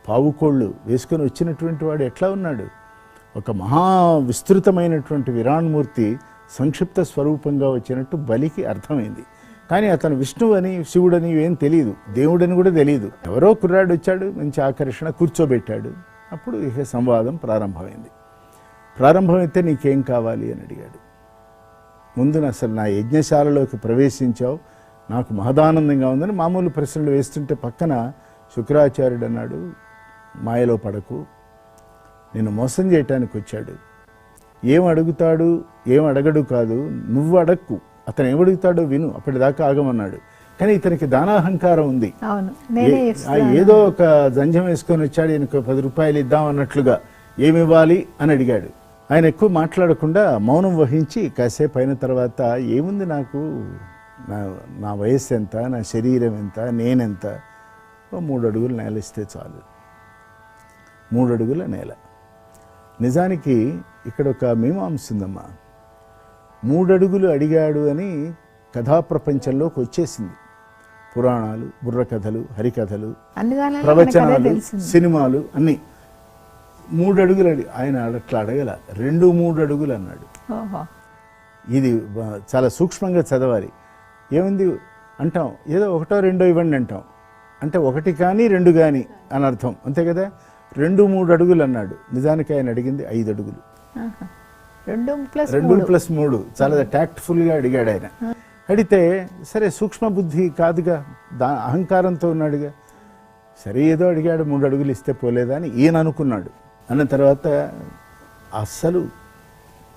Speaker 2: పావుకోళ్ళు వేసుకొని వచ్చినటువంటి వాడు ఎట్లా ఉన్నాడు? ఒక మహా విస్తృతమైనటువంటి విరాణమూర్తి సంక్షిప్త స్వరూపంగా వచ్చినట్టు బలికి అర్థమైంది. కానీ అతను విష్ణువు అని శివుడని ఏం తెలియదు, దేవుడని కూడా తెలియదు. ఎవరో కుర్రాడు వచ్చాడు, మంచి ఆకర్షణ, కూర్చోబెట్టాడు. అప్పుడు ఇక సంవాదం ప్రారంభమైంది. ప్రారంభమైతే నీకేం కావాలి అని అడిగాడు. ముందు అసలు నా యజ్ఞశాలలోకి ప్రవేశించావు, నాకు మహదానందంగా ఉందని మామూలు ప్రశ్నలు వేస్తుంటే పక్కన శుక్రాచార్యుడు అన్నాడు, మాయలో పడకు, నిన్ను మోసం చేయటానికి వచ్చాడు. ఏం అడుగుతాడు ఏం అడగడు కాదు, నువ్వు అడక్కు, అతను ఏమడుగుతాడో విను, అప్పటిదాకా ఆగమన్నాడు. కానీ ఇతనికి దానాహంకారం ఉంది. ఏదో ఒక జంజం వేసుకొని వచ్చాడు, ఈయనకు 10 రూపాయలు ఇద్దాం అన్నట్లుగా ఏమివ్వాలి అని అడిగాడు. ఆయన ఎక్కువ మాట్లాడకుండా మౌనం వహించి కాసేపు అయిన తర్వాత, ఏముంది నాకు, నా వయస్సు ఎంత, నా శరీరం ఎంత, నేనెంత, 3 అడుగుల నేల ఇస్తే చాలు. 3 అడుగుల నేల. నిజానికి ఇక్కడ ఒక మీమాంస ఉందమ్మా. 3 అడుగులు అడిగాడు అని కథాప్రపంచంలోకి వచ్చేసింది. పురాణాలు, బుర్రకథలు, హరికథలు, ప్రవచనాలు, సినిమాలు అన్నీ 3 అడుగులు ఆయన అట్లా అడగల, 2-3 అడుగులు అన్నాడు. ఇది చాలా సూక్ష్మంగా చదవాలి. ఏముంది అంటాం, ఏదో 1-2 ఇవ్వండి అంటాం, అంటే 1 కానీ 2 కానీ అని అర్థం, అంతే కదా. 2-3 అడుగులు అన్నాడు. నిజానికి ఆయన అడిగింది 5 అడుగులు. 2+3 చాలా టాక్ట్ఫుల్గా అడిగాడు ఆయన. అడిగితే సరే, సూక్ష్మ బుద్ధి కాదుగా, అహంకారంతో ఉన్నాడుగా, సరే ఏదో అడిగాడు, 3 అడుగులు ఇస్తే పోలేదా అని ఈయన అనుకున్నాడు. అన్న తర్వాత అస్సలు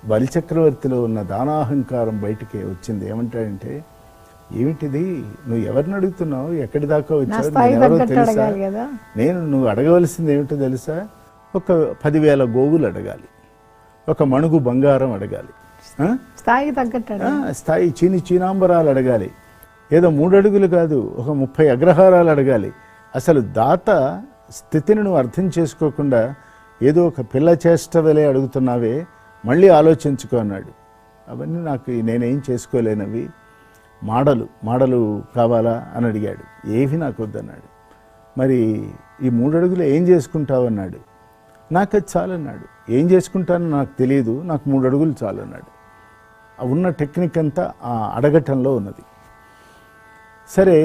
Speaker 2: బలిచక్రవర్తిలో ఉన్న దానాహంకారం బయటికి వచ్చింది. ఏమంటాడంటే, ఏమిటిది, నువ్వు ఎవరిని అడుగుతున్నావు, ఎక్కడి దాకా వచ్చావు, ఎవరో తెలుసా, నువ్వు అడగవలసింది ఏమిటో తెలుసా, ఒక 10,000 గోవులు అడగాలి, ఒక మణుగు బంగారం అడగాలి, స్థాయి చీనాంబరాలు అడగాలి, ఏదో 3 అడుగులు కాదు, ఒక 30 అగ్రహారాలు అడగాలి. అసలు దాత స్థితిని నువ్వు అర్థం చేసుకోకుండా ఏదో ఒక పిల్ల చేష్ట వలె అడుగుతున్నావే, మళ్ళీ ఆలోచించుకో అన్నాడు. అవన్నీ నాకు నేనేం చేసుకోలేనవి, మాడలు కావాలా అని అడిగాడు. ఏవి నాకు వద్దన్నాడు. మరి ఈ 3 అడుగులు ఏం చేసుకుంటావు అన్నాడు. నాకు అది చాలన్నాడు. ఏం చేసుకుంటానో నాకు తెలియదు, నాకు 3 అడుగులు చాలన్నాడు. ఉన్న టెక్నిక్ అంతా ఆ అడగటంలో ఉన్నది. సరే,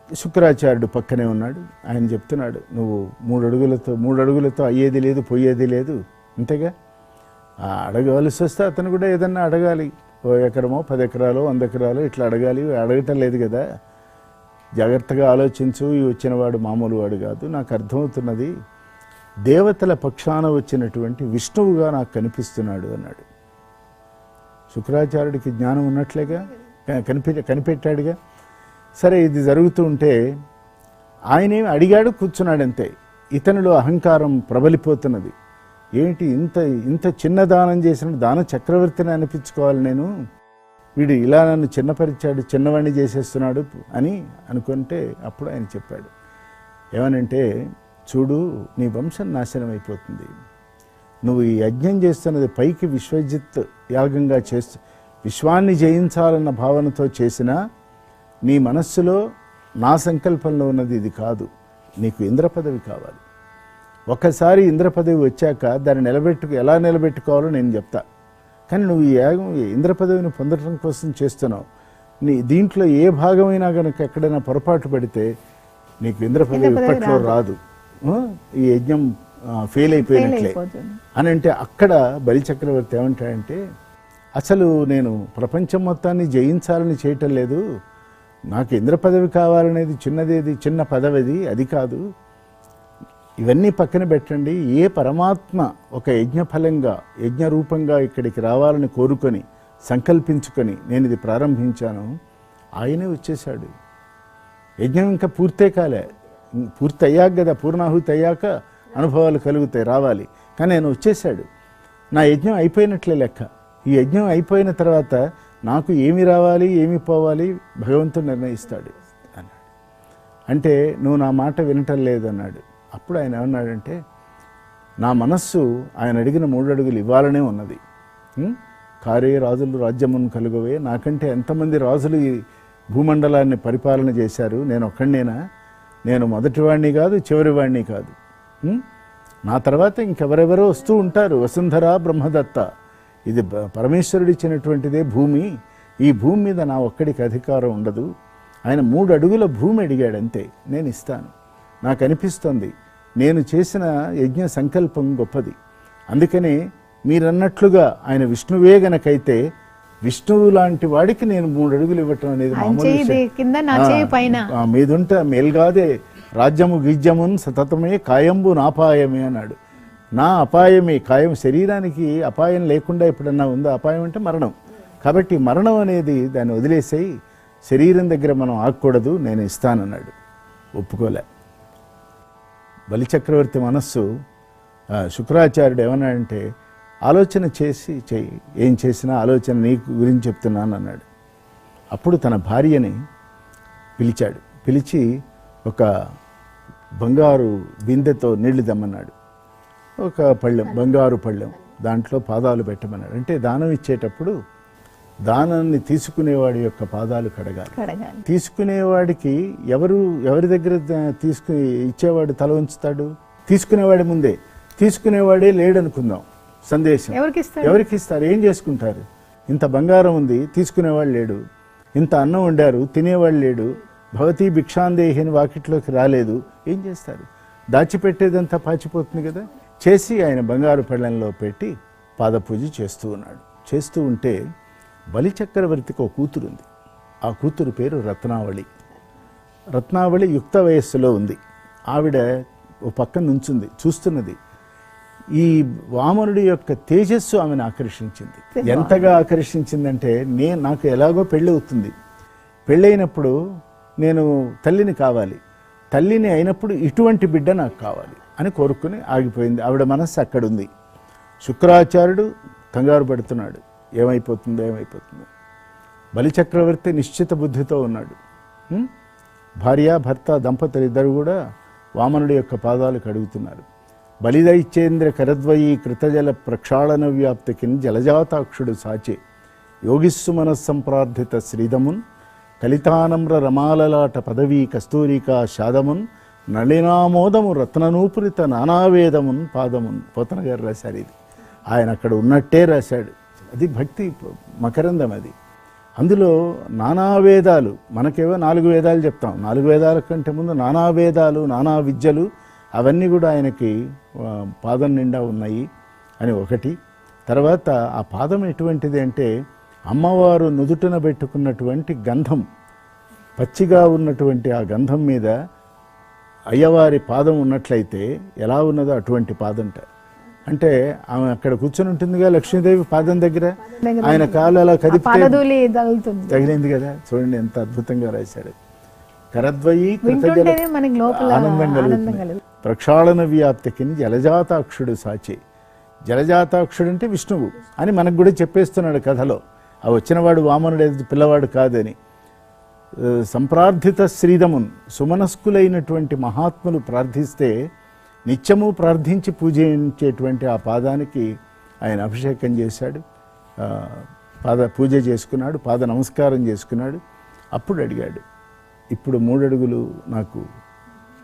Speaker 2: శుక్రాచార్యుడు పక్కనే ఉన్నాడు. ఆయన చెప్తున్నాడు, నువ్వు 3 అడుగులతో అయ్యేది లేదు, పోయేది లేదు, అంతేగా. అడగవలసి వస్తే అతను కూడా ఏదన్నా అడగాలి. 1 ఎకరమో 10 ఎకరాలో 100 ఎకరాలో ఇట్లా అడగాలి. అడగటం లేదు కదా. జాగ్రత్తగా ఆలోచించు, ఈ వచ్చినవాడు మామూలు వాడు కాదు, నాకు అర్థమవుతున్నది, దేవతల పక్షాన వచ్చినటువంటి విష్ణువుగా నాకు కనిపిస్తున్నాడు అన్నాడు. శుక్రాచార్యుడికి జ్ఞానం ఉన్నట్లేగా, కనిపెట్టాడుగా. సరే, ఇది జరుగుతూ ఉంటే ఆయనేమి అడిగాడు, కూర్చున్నాడంతే. ఇతనిలో అహంకారం ప్రబలిపోతున్నది. ఏంటి ఇంత చిన్న దానం చేసిన దాన చక్రవర్తిని అనిపించుకోవాలి నేను, వీడు ఇలా నన్ను చిన్నపరిచాడు, చిన్నవాణ్ణి చేసేస్తున్నాడు అని అనుకుంటే అప్పుడు ఆయన చెప్పాడు. ఏమనంటే, చూడు, నీ వంశం నాశనం అయిపోతుంది. నువ్వు ఈ యజ్ఞం చేస్తున్నది పైకి విశ్వజిత్ యాగంగా చేస్తూ విశ్వాన్ని జయించాలన్న భావనతో చేసినా నీ మనస్సులో నా సంకల్పంలో ఉన్నది ఇది కాదు. నీకు ఇంద్ర పదవి కావాలి. ఒక్కసారి ఇంద్ర పదవి వచ్చాక దాన్ని ఎలా నిలబెట్టుకోవాలో నేను చెప్తా. కానీ నువ్వు ఈ యాగం ఇంద్ర పదవిని పొందడం కోసం చేస్తున్నావు. దీంట్లో ఏ భాగమైనా కనుక ఎక్కడైనా పొరపాటు పడితే నీకు ఇంద్ర పదవి ఇప్పట్లో రాదు, ఈ యజ్ఞం ఫెయిల్ అయిపోయినట్లే అని అంటే, అక్కడ బలిచక్రవర్తి ఏమంటాడంటే, అసలు నేను ప్రపంచం మొత్తాన్ని జయించాలని చేయటం లేదు, నాకు ఇంద్ర పదవి కావాలనేది చిన్న పదవిది, అది కాదు. ఇవన్నీ పక్కన పెట్టండి. ఏ పరమాత్మ ఒక యజ్ఞఫలంగా యజ్ఞరూపంగా ఇక్కడికి రావాలని కోరుకొని సంకల్పించుకొని నేను ఇది ప్రారంభించాను, ఆయనే వచ్చేశాడు. యజ్ఞం ఇంకా పూర్తే కాలే, పూర్తి అయ్యాక కదా, పూర్ణాహుతి అయ్యాక అనుభవాలు కలుగుతాయి, రావాలి. కానీ ఆయన వచ్చేసాడు, నా యజ్ఞం అయిపోయినట్లే లెక్క. ఈ యజ్ఞం అయిపోయిన తర్వాత నాకు ఏమి రావాలి ఏమి పోవాలి భగవంతుడు నిర్ణయిస్తాడు అన్నాడు. అంటే నువ్వు నా మాట వినటం లేదు అన్నాడు. అప్పుడు ఆయన ఏమన్నాడంటే, నా మనస్సు ఆయన అడిగిన 3 అడుగులు ఇవ్వాలనే ఉన్నది. కారే రాజులు రాజ్యమును కలుగవే, నాకంటే ఎంతమంది రాజులు ఈ భూమండలాన్ని పరిపాలన చేశారు, నేను ఒక్కడినేనా? నేను మొదటివాడిని కాదు, చివరివాడిని కాదు. నా తర్వాత ఇంకెవరెవరో వస్తూ ఉంటారు. వసుంధర బ్రహ్మదత్త, ఇది పరమేశ్వరుడు ఇచ్చినటువంటిదే భూమి. ఈ భూమి మీద నా ఒక్కడికి అధికారం ఉండదు. ఆయన 3 అడుగుల భూమి అడిగాడు, అంతే. నేను ఇస్తాను. నాకు అనిపిస్తుంది నేను చేసిన యజ్ఞ సంకల్పం గొప్పది. అందుకని మీరన్నట్లుగా ఆయన విష్ణువే గనకైతే విష్ణువు లాంటి వాడికి నేను 3 అడుగులు ఇవ్వటం అనేది మీదుంట మేల్గాదే రాజ్యము గీజ్యమున్ సతతమే కాయంబు నాపాయమే అన్నాడు. నా అపాయమే కాయం, శరీరానికి అపాయం లేకుండా ఎప్పుడన్నా ఉందో? అపాయం అంటే మరణం. కాబట్టి మరణం అనేది దాన్ని వదిలేసేయి, శరీరం దగ్గర మనం ఆగకూడదు, నేను ఇస్తానన్నాడు. ఒప్పుకోలే. బలిచక్రవర్తి మనస్సు, శుక్రాచార్యుడు ఏమన్నాడంటే, ఆలోచన చేసి చెయ్యి, ఏం చేసినా ఆలోచన నీ గురించి చెప్తున్నాను అన్నాడు. అప్పుడు తన భార్యని పిలిచాడు. పిలిచి ఒక బంగారు బిందెతో నీళ్లు తెమ్మన్నాడు. ఒక పళ్ళెం, బంగారు పళ్ళెం, దాంట్లో పాదాలు పెట్టమన్నాడు. అంటే దానం ఇచ్చేటప్పుడు దానాన్ని తీసుకునేవాడి యొక్క పాదాలు కడగాలి. తీసుకునేవాడికి ఎవరి దగ్గర ఇచ్చేవాడు తల ఉంచుతాడు? తీసుకునేవాడి ముందే. తీసుకునేవాడే లేడనుకుందాం, సందేశం ఎవరికి ఇస్తారు? ఏం చేసుకుంటారు? ఇంత బంగారం ఉంది, తీసుకునేవాడు లేడు. ఇంత అన్నం వండారు, తినేవాడు లేడు. భవతి భిక్షాందేహిని వాకిట్లోకి రాలేదు, ఏం చేస్తారు? దాచిపెట్టేదంతా పాచిపోతుంది కదా. చేసి ఆయన బంగారు పళ్ళెంలో పెట్టి పాదపూజ చేస్తూ ఉన్నాడు. చేస్తూ ఉంటే బలిచక్రవర్తికి ఒక కూతురు ఉంది. ఆ కూతురు పేరు రత్నావళి. రత్నావళి యుక్త వయస్సులో ఉంది. ఆవిడ ఓ పక్కన నుంచుంది, చూస్తున్నది. ఈ వామనుడి యొక్క తేజస్సు ఆమెను ఆకర్షించింది. ఎంతగా ఆకర్షించిందంటే, నాకు ఎలాగో పెళ్ళి అవుతుంది, పెళ్ళైనప్పుడు నేను తల్లిని కావాలి, తల్లిని అయినప్పుడు ఇటువంటి బిడ్డ నాకు కావాలి అని కోరుకుని ఆగిపోయింది. ఆవిడ మనస్సు అక్కడుంది. శుక్రాచార్యుడు కంగారు పడుతున్నాడు, ఏమైపోతుందో. బలిచక్రవర్తి నిశ్చిత బుద్ధితో ఉన్నాడు. భార్య భర్త దంపతులు ఇద్దరు కూడా వామనుడి యొక్క పాదాలు కడుగుతున్నారు. బలిదైచేంద్ర కరద్వయీ కృతజల ప్రక్షాళన వ్యాప్తికిన్ జలజాతాక్షుడు సాచే యోగిస్సు మనస్సంప్రార్థిత శ్రీదమున్ కలితానమ్ర రమాలలాట పదవీ కస్తూరికా శాదమున్ నళినామోదము రత్ననూపురిత నానావేదమున్ పాదమున్. పోతన గారు రాశారు ఇది. ఆయన అక్కడ ఉన్నట్టే రాశాడు. అది భక్తి మకరందం. అది అందులో నానావేదాలు, మనకేవో 4 వేదాలు చెప్తాం. 4 వేదాల కంటే ముందు నానావేదాలు, నానా విద్యలు, అవన్నీ కూడా ఆయనకి పాదం నిండా ఉన్నాయి అని ఒకటి. తర్వాత ఆ పాదం ఎటువంటిది అంటే, అమ్మవారు నుదుటన పెట్టుకున్నటువంటి గంధం, పచ్చిగా ఉన్నటువంటి ఆ గంధం మీద అయ్యవారి పాదం ఉన్నట్లయితే ఎలా ఉన్నదో అటువంటి పాదంట. అంటే ఆమె అక్కడ కూర్చొని ఉంటుందిగా లక్ష్మీదేవి పాదం దగ్గర, ఆయన కాలు అలా కదిపితే తగిలింది కదా. చూడండి ఎంత అద్భుతంగా రాశాడు. కరద్వయీ ఆనందం కలుగుతుంది. ప్రక్షాళన వ్యాప్తికి జలజాతాక్షుడు సాచే. జలజాతాక్షుడు అంటే విష్ణువు అని మనకు కూడా చెప్పేస్తున్నాడు కథలో. ఆ వచ్చినవాడు వామనుడు, పిల్లవాడు కాదని. సంప్రార్థిత శ్రీదమున్, సుమనస్కులైనటువంటి మహాత్ములు ప్రార్థిస్తే నిత్యము ప్రార్థించి పూజించేటువంటి ఆ పాదానికి ఆయన అభిషేకం చేశాడు, పూజ చేసుకున్నాడు, పాద నమస్కారం చేసుకున్నాడు. అప్పుడు అడిగాడు, ఇప్పుడు 3 అడుగులు నాకు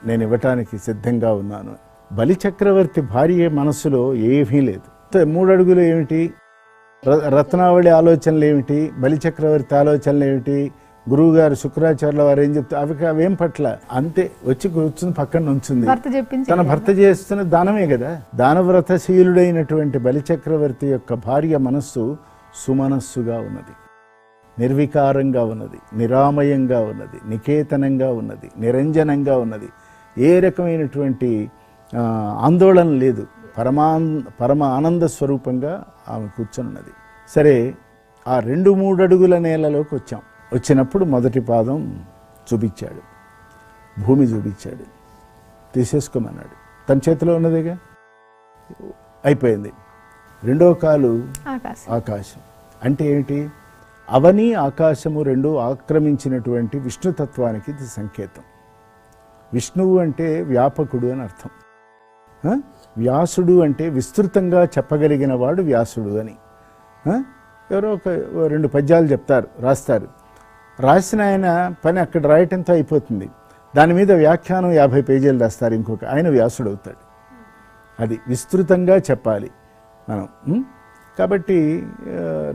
Speaker 2: నేను ఇవ్వటానికి సిద్ధంగా ఉన్నాను. బలిచక్రవర్తి భార్య మనస్సులో ఏమీ లేదు. 3 అడుగులు ఏమిటి, రత్నావళి ఆలోచనలు ఏమిటి, బలిచక్రవర్తి ఆలోచనలు ఏమిటి, గురువుగారు శుక్రాచార్యుల వారు ఏం చెప్తారు, అవేం పట్ల. అంతే, వచ్చి కూర్చుని పక్కన ఉంచుంది. తన భర్త చేస్తున్న దానమే కదా. దానవ్రతశీలుడైనటువంటి బలిచక్రవర్తి యొక్క భార్య మనస్సు సుమనస్సుగా ఉన్నది, నిర్వికారంగా ఉన్నది, నిరామయంగా ఉన్నది, నికేతనంగా ఉన్నది, నిరంజనంగా ఉన్నది. ఏ రకమైనటువంటి ఆందోళన లేదు. పరమ ఆనంద స్వరూపంగా ఆమె కూర్చొనున్నది. సరే, ఆ 2-3 అడుగుల నేలలోకి వచ్చినప్పుడు మొదటి పాదం చూపించాడు. భూమి చూపించాడు, తీసేసుకోమన్నాడు. తన చేతిలో ఉన్నదేగా, అయిపోయింది. రెండో కాలు ఆకాశం. అంటే ఏంటి? అవని ఆకాశము రెండు ఆక్రమించినటువంటి విష్ణుతత్వానికి ఇది సంకేతం. విష్ణువు అంటే వ్యాపకుడు అని అర్థం. వ్యాసుడు అంటే విస్తృతంగా చెప్పగలిగిన వాడు వ్యాసుడు అని. ఎవరో ఒక 2 పద్యాలు చెప్తారు, రాస్తారు. రాసిన ఆయన పని అక్కడ రాయటంతో అయిపోతుంది. దాని మీద వ్యాఖ్యానం 50 పేజీలు రాస్తారు ఇంకొక, ఆయన వ్యాసుడు అవుతాడు. అది విస్తృతంగా చెప్పాలి మనం. కాబట్టి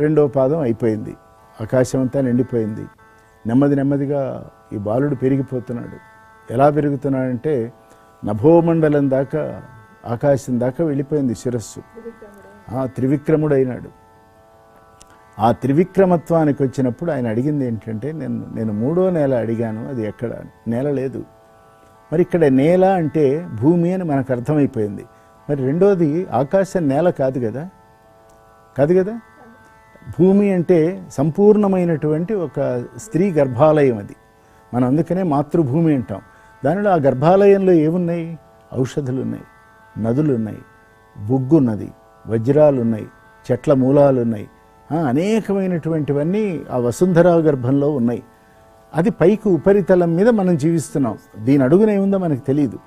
Speaker 2: రెండో పాదం అయిపోయింది. ఆకాశం అంతా నిండిపోయింది. నెమ్మదిగా ఈ బాలుడు పెరిగిపోతున్నాడు. ఎలా పెరుగుతున్నాడంటే నభోమండలం దాకా, ఆకాశం దాకా వెళ్ళిపోయింది శిరస్సు. త్రివిక్రముడు అయినాడు. ఆ త్రివిక్రమత్వానికి వచ్చినప్పుడు ఆయన అడిగింది ఏంటంటే, నేను 3వ నేల అడిగాను, అది ఎక్కడ? నేల లేదు. మరి ఇక్కడ నేల అంటే భూమి అని మనకు అర్థమైపోయింది. మరి రెండోది ఆకాశం నేల కాదు కదా. భూమి అంటే సంపూర్ణమైనటువంటి ఒక స్త్రీ గర్భాలయం. అది మనం అందుకనే మాతృభూమి అంటాం. దానిలో ఆ గర్భాలయంలో ఏమున్నాయి? ఔషధులు ఉన్నాయి, నదులు ఉన్నాయి, బొగ్గు ఉన్నది, వజ్రాలు ఉన్నాయి, చెట్ల మూలాలు ఉన్నాయి, అనేకమైనటువంటివన్నీ ఆ వసుంధరా గర్భంలో ఉన్నాయి. అది పైకి ఉపరితలం మీద మనం జీవిస్తున్నాం. దీని అడుగున ఏముందో మనకు తెలియదు,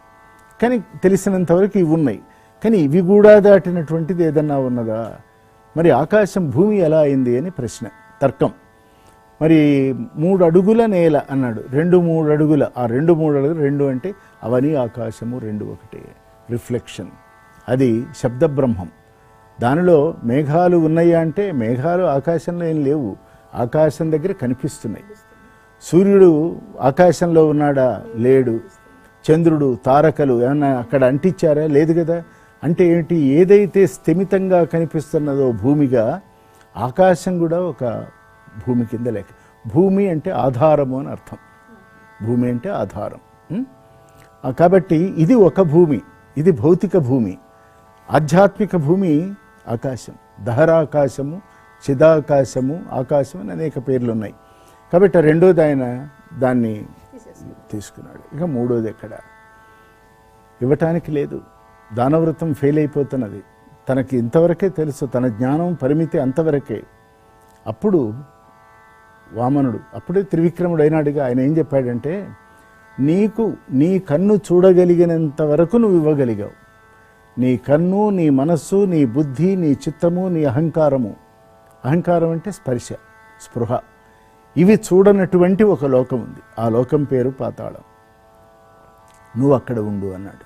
Speaker 2: కానీ తెలిసినంతవరకు ఇవి ఉన్నాయి. కానీ ఇవి కూడా దాటినటువంటిది ఏదన్నా ఉన్నదా? మరి ఆకాశం భూమి ఎలా అయింది అని ప్రశ్న, తర్కం. మరి 3 అడుగుల నేల అన్నాడు, 2-3 అడుగుల. ఆ 2-3 అడుగులు, 2 అంటే అవని ఆకాశము 2 ఒకటే, రిఫ్లెక్షన్. అది శబ్దబ్రహ్మం. దానిలో మేఘాలు ఉన్నాయా అంటే మేఘాలు ఆకాశంలో ఏం లేవు, ఆకాశం దగ్గర కనిపిస్తున్నాయి. సూర్యుడు ఆకాశంలో ఉన్నాడా? లేడు. చంద్రుడు, తారకలు ఏమన్నా అక్కడ అంటించారా? లేదు కదా. అంటే ఏంటి? ఏదైతే స్థిమితంగా కనిపిస్తున్నదో భూమిగా, ఆకాశం కూడా ఒక భూమి కింద లేక. భూమి అంటే ఆధారము అని అర్థం. భూమి అంటే ఆధారం. కాబట్టి ఇది ఒక భూమి, ఇది భౌతిక భూమి. ఆధ్యాత్మిక భూమి ఆకాశం, దహరాకాశము, చిదాకాశము, ఆకాశం అని అనేక పేర్లు ఉన్నాయి. కాబట్టి రెండోది ఆయన దాన్ని తీసుకున్నాడు. ఇక మూడోది ఎక్కడ? ఇవ్వటానికి లేదు. దానవృతం ఫెయిల్ అయిపోతున్నది. తనకి ఇంతవరకే తెలుసు, తన జ్ఞానం పరిమితి అంతవరకే. అప్పుడు వామనుడు, అప్పుడే త్రివిక్రముడు అయినాడుగా. ఆయన ఏం చెప్పాడంటే, నీకు నీ కన్ను చూడగలిగినంత వరకు నువ్వు ఇవ్వగలిగావు. నీ కన్ను, నీ మనస్సు, నీ బుద్ధి, నీ చిత్తము, నీ అహంకారము. అహంకారం అంటే స్పర్శ, స్పృహ. ఇవి చూడనటువంటి ఒక లోకం ఉంది. ఆ లోకం పేరు పాతాళం. నువ్వు అక్కడ ఉండు అన్నాడు.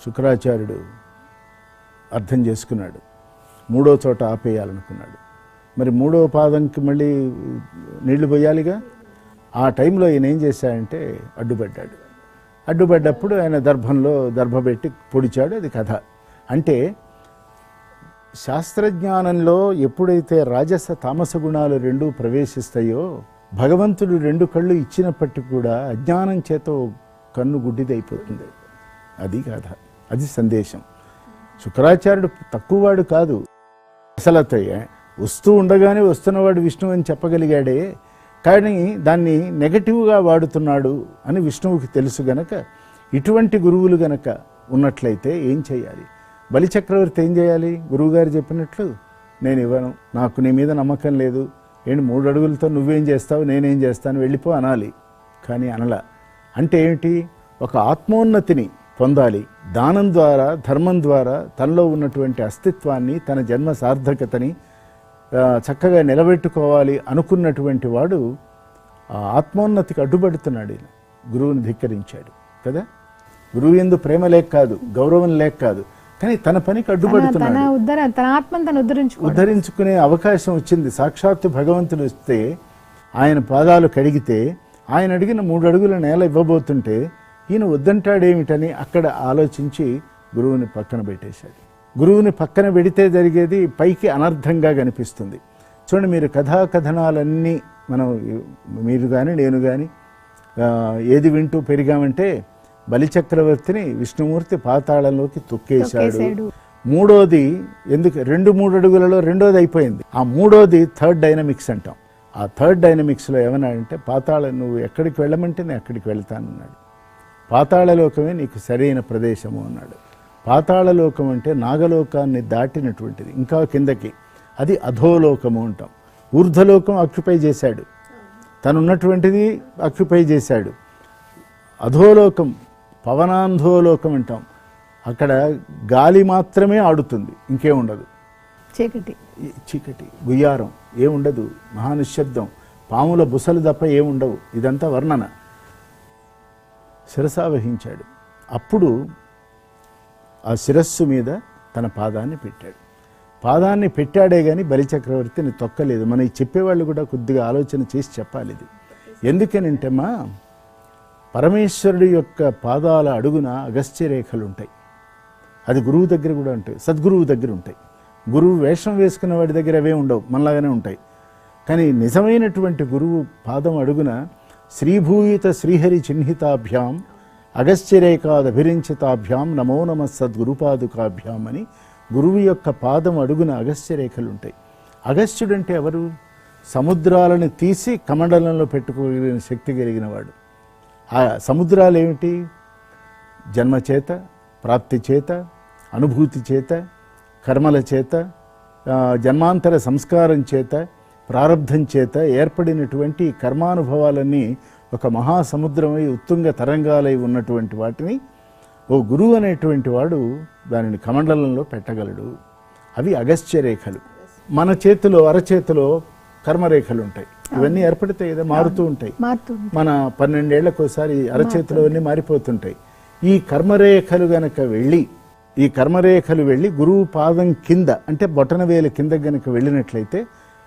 Speaker 2: శుక్రాచార్యుడు అర్థం చేసుకున్నాడు. 3వ చోట ఆపేయాలనుకున్నాడు. మరి 3వ పాదంకి మళ్ళీ నీళ్లు పోయాలిగా. ఆ టైంలో ఈయన ఏం చేశాడంటే అడ్డుపడ్డాడు. అడ్డుపడ్డప్పుడు ఆయన దర్భంలో దర్భపెట్టి పొడిచాడు. అది కథ. అంటే శాస్త్రజ్ఞానంలో ఎప్పుడైతే రాజస తామస గుణాలు 2 ప్రవేశిస్తాయో, భగవంతుడు 2 కళ్ళు ఇచ్చినప్పటికీ కూడా అజ్ఞానం చేత కన్ను గుడ్డిదైపోతుంది. అది కథ, అది సందేశం. శుక్రాచార్యుడు తక్కువవాడు కాదు. అసలు వస్తూ ఉండగానే వస్తున్నవాడు విష్ణువు అని చెప్పగలిగాడే, కానీ దాన్ని నెగటివ్గా వాడుతున్నాడు అని విష్ణువుకి తెలుసు గనక, ఇటువంటి గురువులు గనక ఉన్నట్లయితే ఏం చేయాలి? బలిచక్రవర్తి ఏం చేయాలి? గురువుగారు చెప్పినట్లు, నేను ఇవ్వను, నాకు నీ మీద నమ్మకం లేదు, 3 అడుగులతో నువ్వేం చేస్తావు, నేనేం చేస్తాను, వెళ్ళిపో అనాలి. కానీ అనలా. అంటే ఏమిటి? ఒక ఆత్మోన్నతిని పొందాలి. దానం ద్వారా, ధర్మం ద్వారా తనలో ఉన్నటువంటి అస్తిత్వాన్ని, తన జన్మ సార్థకతని చక్కగా నిలబెట్టుకోవాలి అనుకున్నటువంటి వాడు ఆ ఆత్మోన్నతికి అడ్డుపడుతున్నాడు. ఈయన గురువుని ధిక్కరించాడు కదా. గురువు యందు ప్రేమ లేక కాదు, గౌరవం లేక కాదు, కానీ తన పనికి అడ్డుపడుతున్నాడు. ఉద్ధరించుకునే అవకాశం వచ్చింది. సాక్షాత్తు భగవంతుడు వస్తే, ఆయన పాదాలు కడిగితే, ఆయన అడిగిన 3 అడుగుల నేల ఇవ్వబోతుంటే ఈయన వద్దంటాడేమిటని అక్కడ ఆలోచించి గురువుని పక్కన పెట్టేశాడు. గురువుని పక్కన పెడితే జరిగేది పైకి అనర్థంగా కనిపిస్తుంది. చూడండి, మీరు కథాకథనాలన్నీ మనం, మీరు కానీ నేను కానీ ఏది వింటూ పెరిగామంటే, బలిచక్రవర్తిని విష్ణుమూర్తి పాతాళంలోకి తొక్కేశాడు. 3వది ఎందుకు 2-3 అడుగులలో 2వది అయిపోయింది. ఆ 3వది థర్డ్ డైనమిక్స్ అంటాం. ఆ థర్డ్ డైనమిక్స్లో ఏమన్నాడంటే నువ్వు ఎక్కడికి వెళ్ళమంటే నేను అక్కడికి వెళ్తానన్నాడు. పాతాళలోకమే నీకు సరైన ప్రదేశము అన్నాడు. పాతాళలోకం అంటే నాగలోకాన్ని దాటినటువంటిది, ఇంకా కిందకి, అది అధోలోకము అంటాం. ఊర్ధ్వలోకం ఆక్యుపై చేశాడు, తనున్నటువంటిది ఆక్యుపై చేశాడు. అధోలోకం, పవనాంధోలోకం అంటాం. అక్కడ గాలి మాత్రమే ఆడుతుంది, ఇంకేముండదు. చీకటి, గుయ్యారం ఏముండదు, మహానిశ్శబ్దం, పాముల బుసలు తప్ప ఏముండవు. ఇదంతా వర్ణన. శిరసావహించాడు. అప్పుడు ఆ శిరస్సు మీద తన పాదాన్ని పెట్టాడు. పాదాన్ని పెట్టాడే కానీ బలిచక్రవర్తిని తొక్కలేదు. మనకి చెప్పేవాళ్ళు కూడా కొద్దిగా ఆలోచన చేసి చెప్పాలి ఇది. ఎందుకనంటేమా, పరమేశ్వరుడి యొక్క పాదాల అడుగున అగస్త్య రేఖలు ఉంటాయి. అది గురువు దగ్గర కూడా ఉంటాయి, సద్గురువు దగ్గర ఉంటాయి. గురువు వేషం వేసుకున్న వాడి దగ్గర అవే ఉండవు, మనలాగానే ఉంటాయి. కానీ నిజమైనటువంటి గురువు పాదం అడుగున శ్రీభూయిత శ్రీహరి చిహ్నితాభ్యాం అగస్త్యరేఖాదభిరించితాభ్యాం నమో నమ సద్గురుపాదుకాభ్యాం అని గురువు యొక్క పాదం అడుగున అగస్త్య రేఖలు ఉంటాయి. అగస్త్యుడంటే ఎవరు? సముద్రాలను తీసి కమండలంలో పెట్టుకోగలిగిన శక్తి కలిగిన వాడు. ఆ సముద్రాలు ఏమిటి? జన్మ చేత, ప్రాప్తి చేత, అనుభూతి చేత, కర్మల చేత, జన్మాంతర సంస్కారం చేత, ప్రారబ్ధం చేత ఏర్పడినటువంటి కర్మానుభవాలన్నీ ఒక మహాసముద్రమై ఉత్తుంగ తరంగాలై ఉన్నటువంటి వాటిని ఓ గురువు అనేటువంటి వాడు దానిని కమండలంలో పెట్టగలడు. అవి అగస్త్య రేఖలు. మన చేతిలో, అరచేతిలో కర్మరేఖలు ఉంటాయి. ఇవన్నీ ఏర్పడతాయి కదా, మారుతూ ఉంటాయి. మన 12 ఏళ్లకోసారి అరచేతిలో అన్నీ మారిపోతుంటాయి. ఈ కర్మరేఖలు గనక వెళ్ళి గురువు పాదం కింద, అంటే బొటనవేలు కింద గనక వెళ్ళినట్లయితే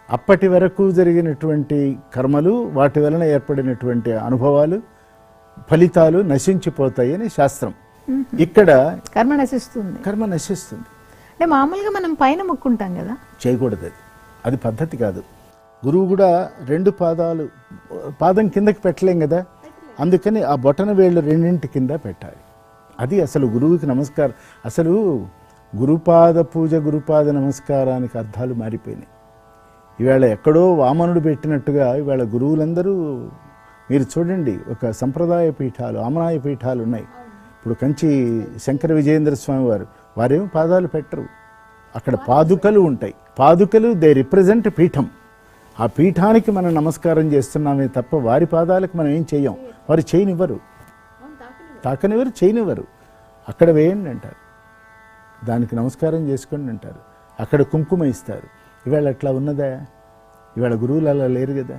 Speaker 2: అప్పటి వరకు జరిగినటువంటి కర్మలు, వాటి వలన ఏర్పడినటువంటి అనుభవాలు, ఫలితాలు నశించిపోతాయి అని శాస్త్రం. ఇక్కడ
Speaker 1: కర్మ
Speaker 2: నశిస్తుంది.
Speaker 1: అంటే మామూలుగా మనం పైన మొక్కుంటాం కదా,
Speaker 2: చేయకూడదు. అది పద్ధతి కాదు. గురువు కూడా 2 పాదాలు, పాదం కిందకి పెట్టలేం కదా, అందుకని ఆ బొటన వేళ్ళు 2 కింద పెట్టాలి. అది అసలు గురువుకి నమస్కారం. అసలు గురుపాద పూజ, గురుపాద నమస్కారానికి అర్థాలు మారిపోయినాయి. ఇవాళ ఎక్కడో వామనుడు పెట్టినట్టుగా ఇవాళ గురువులందరూ, మీరు చూడండి, ఒక సంప్రదాయ పీఠాలు, ఆమనాయ పీఠాలు ఉన్నాయి. ఇప్పుడు కంచి శంకర విజయేంద్ర స్వామి వారేమి పాదాలు పెట్టరు. అక్కడ పాదుకలు ఉంటాయి. పాదుకలు దే రిప్రజెంట్ పీఠం. ఆ పీఠానికి మనం నమస్కారం చేస్తున్నామే తప్ప వారి పాదాలకు మనం ఏం చెయ్యం. వారు చేయనివ్వరు, చేయనివ్వరు. అక్కడ వేయండి అంటారు, దానికి నమస్కారం చేసుకోండి అంటారు, అక్కడ కుంకుమ ఇస్తారు. ఇవాళ అట్లా ఉన్నదా? ఇవాళ గురువులు అలా లేరు కదా.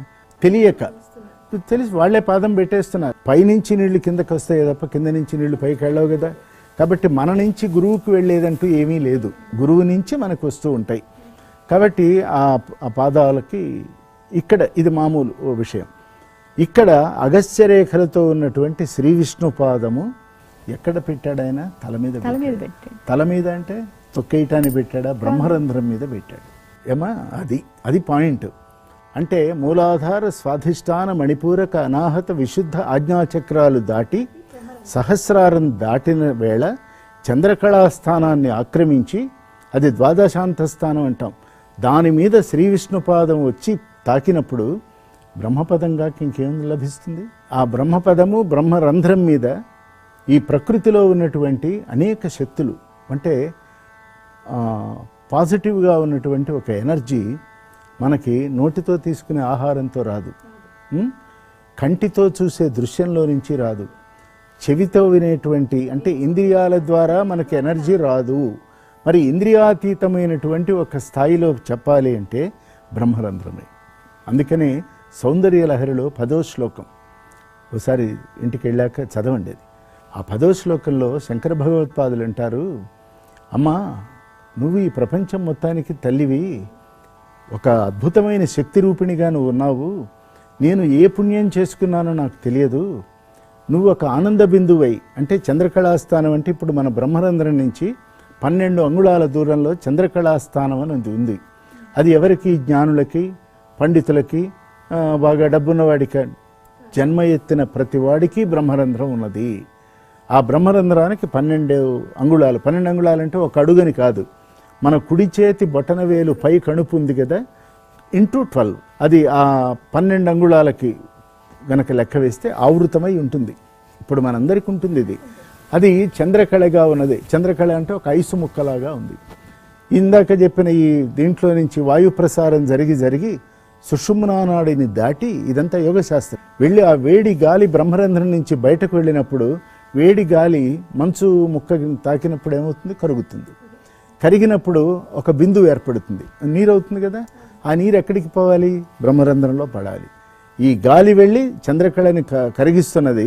Speaker 2: తెలిసి వాళ్లే పాదం పెట్టేస్తున్నారు. పైనుంచి నీళ్లు కిందకి వస్తాయి తప్ప కింద నుంచి నీళ్లు పైకి వెళ్ళవు కదా. కాబట్టి మన నుంచి గురువుకు వెళ్ళేదంటూ ఏమీ లేదు, గురువు నుంచి మనకు వస్తూ ఉంటాయి. కాబట్టి ఆ పాదాలకి ఇక్కడ ఇది మామూలు విషయం. ఇక్కడ అగస్త్య రేఖలతో ఉన్నటువంటి శ్రీ విష్ణు పాదము ఎక్కడ పెట్టాడు ఆయన? తల మీద పెట్టాడు. తల మీద అంటే తొక్కేయటాన్ని పెట్టాడా? బ్రహ్మరంధ్రం మీద పెట్టాడు. ఏమా, అది పాయింట్. అంటే మూలాధార, స్వాధిష్టాన, మణిపూరక, అనాహత, విశుద్ధ ఆజ్ఞాచక్రాలు దాటి సహస్రారం దాటిన వేళ చంద్రకళాస్థానాన్ని ఆక్రమించి, అది ద్వాదశాంతస్థానం అంటాం, దాని మీద శ్రీ విష్ణుపాదం వచ్చి తాకినప్పుడు బ్రహ్మపదంగా ఇంకేం లభిస్తుంది? ఆ బ్రహ్మపదము, బ్రహ్మరంధ్రం మీద ఈ ప్రకృతిలో ఉన్నటువంటి అనేక శక్తులు, అంటే పాజిటివ్గా ఉన్నటువంటి ఒక ఎనర్జీ మనకి నోటితో తీసుకునే ఆహారంతో రాదు, కంటితో చూసే దృశ్యంలో నుంచి రాదు, చెవితో వినేటువంటి, అంటే ఇంద్రియాల ద్వారా మనకి ఎనర్జీ రాదు. మరి ఇంద్రియాతీతమైనటువంటి ఒక స్థాయిలో చెప్పాలి అంటే బ్రహ్మరంధ్రమే. అందుకని సౌందర్య లహరిలో 10వ శ్లోకం ఒకసారి ఇంటికి వెళ్ళాక చదవండి. అది ఆ 10వ శ్లోకంలో శంకర భగవత్పాదులు అంటారు, అమ్మా నువ్వు ఈ ప్రపంచం మొత్తానికి తల్లివి, ఒక అద్భుతమైన శక్తి రూపిణిగా నువ్వు ఉన్నావు. నేను ఏ పుణ్యం చేసుకున్నానో నాకు తెలియదు. నువ్వు ఒక ఆనంద బిందువై, అంటే చంద్రకళాస్థానం అంటే ఇప్పుడు మన బ్రహ్మరంధ్రం నుంచి 12 అంగుళాల దూరంలో చంద్రకళాస్థానం అని ఉంది. అది ఎవరికి? జ్ఞానులకి, పండితులకి, బాగా డబ్బున్నవాడికి, జన్మ ఎత్తిన ప్రతి వాడికి బ్రహ్మరంధ్రం ఉన్నది. ఆ బ్రహ్మరంధ్రానికి 12 అంగుళాలు. 12 అంగుళాలు అంటే ఒక అడుగని కాదు. మన కుడి చేతి బొటనవేలు పై కణుపు ఉంది కదా, ఇంటూ 12, అది ఆ 12 అంగుళాలకి గనక లెక్క వేస్తే ఆవృతమై ఉంటుంది. ఇప్పుడు మనందరికీ ఉంటుంది ఇది. అది చంద్రకళగా ఉన్నది. చంద్రకళ అంటే ఒక ఐసు ముక్కలాగా ఉంది. ఇందాక చెప్పిన ఈ దీంట్లో నుంచి వాయు ప్రసారం జరిగి సుషుమ్నా నాడిని దాటి, ఇదంతా యోగశాస్త్రం, వెళ్ళి ఆ వేడి గాలి బ్రహ్మరంధ్రం నుంచి బయటకు వెళ్ళినప్పుడు వేడి గాలి మంచు ముక్క తాకినప్పుడు ఏమవుతుంది? కరుగుతుంది. కరిగినప్పుడు ఒక బిందువు ఏర్పడుతుంది, నీరు అవుతుంది కదా. ఆ నీరు ఎక్కడికి పోవాలి? బ్రహ్మరంధ్రంలో పడాలి. ఈ గాలి వెళ్ళి చంద్రకళని కరిగిస్తున్నది.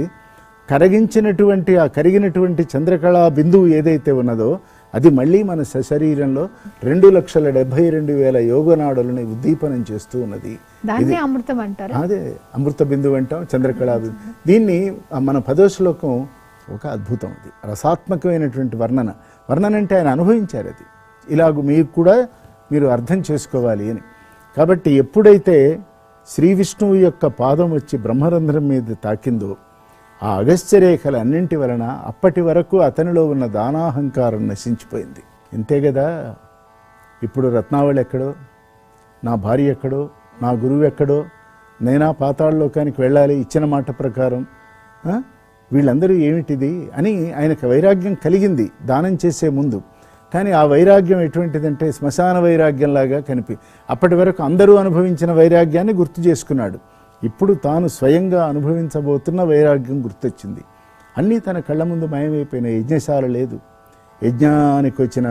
Speaker 2: కరిగించినటువంటి ఆ కరిగినటువంటి చంద్రకళ బిందువు ఏదైతే ఉన్నదో అది మళ్ళీ మన శరీరంలో 2,72,000 యోగనాడులని ఉద్దీపనం చేస్తూ ఉన్నది.
Speaker 1: దాన్ని అమృతం అంటారు.
Speaker 2: అదే అమృత బిందువు అంటాం, చంద్రకళా బిందువు. దీన్ని మన 10వ శ్లోకం ఒక అద్భుతం. అది రసాత్మకమైనటువంటి వర్ణన అంటే ఆయన అనుభవించారు. అది ఇలాగ మీరు అర్థం చేసుకోవాలి అని. కాబట్టి ఎప్పుడైతే శ్రీ విష్ణువు యొక్క పాదం వచ్చి బ్రహ్మరంధ్రం మీద తాకిందో ఆ అగస్త్యరేఖలు అన్నింటి వలన అప్పటి వరకు అతనిలో ఉన్న దానాహంకారం నశించిపోయింది. ఇంతే కదా. ఇప్పుడు రత్నావళి ఎక్కడో, నా భార్య ఎక్కడో, నా గురువు ఎక్కడో, నేనా పాతాళలోకానికి వెళ్ళాలి ఇచ్చిన మాట ప్రకారం, వీళ్ళందరూ ఏమిటిది అని ఆయనకు వైరాగ్యం కలిగింది దానం చేసే ముందు. కానీ ఆ వైరాగ్యం ఎటువంటిదంటే శ్మశాన వైరాగ్యంలాగా అప్పటి వరకు అందరూ అనుభవించిన వైరాగ్యాన్ని గుర్తు చేసుకున్నాడు. ఇప్పుడు తాను స్వయంగా అనుభవించబోతున్న వైరాగ్యం గుర్తొచ్చింది. అన్నీ తన కళ్ళ ముందు మయమైపోయిన. యజ్ఞశాల లేదు, యజ్ఞానికి వచ్చిన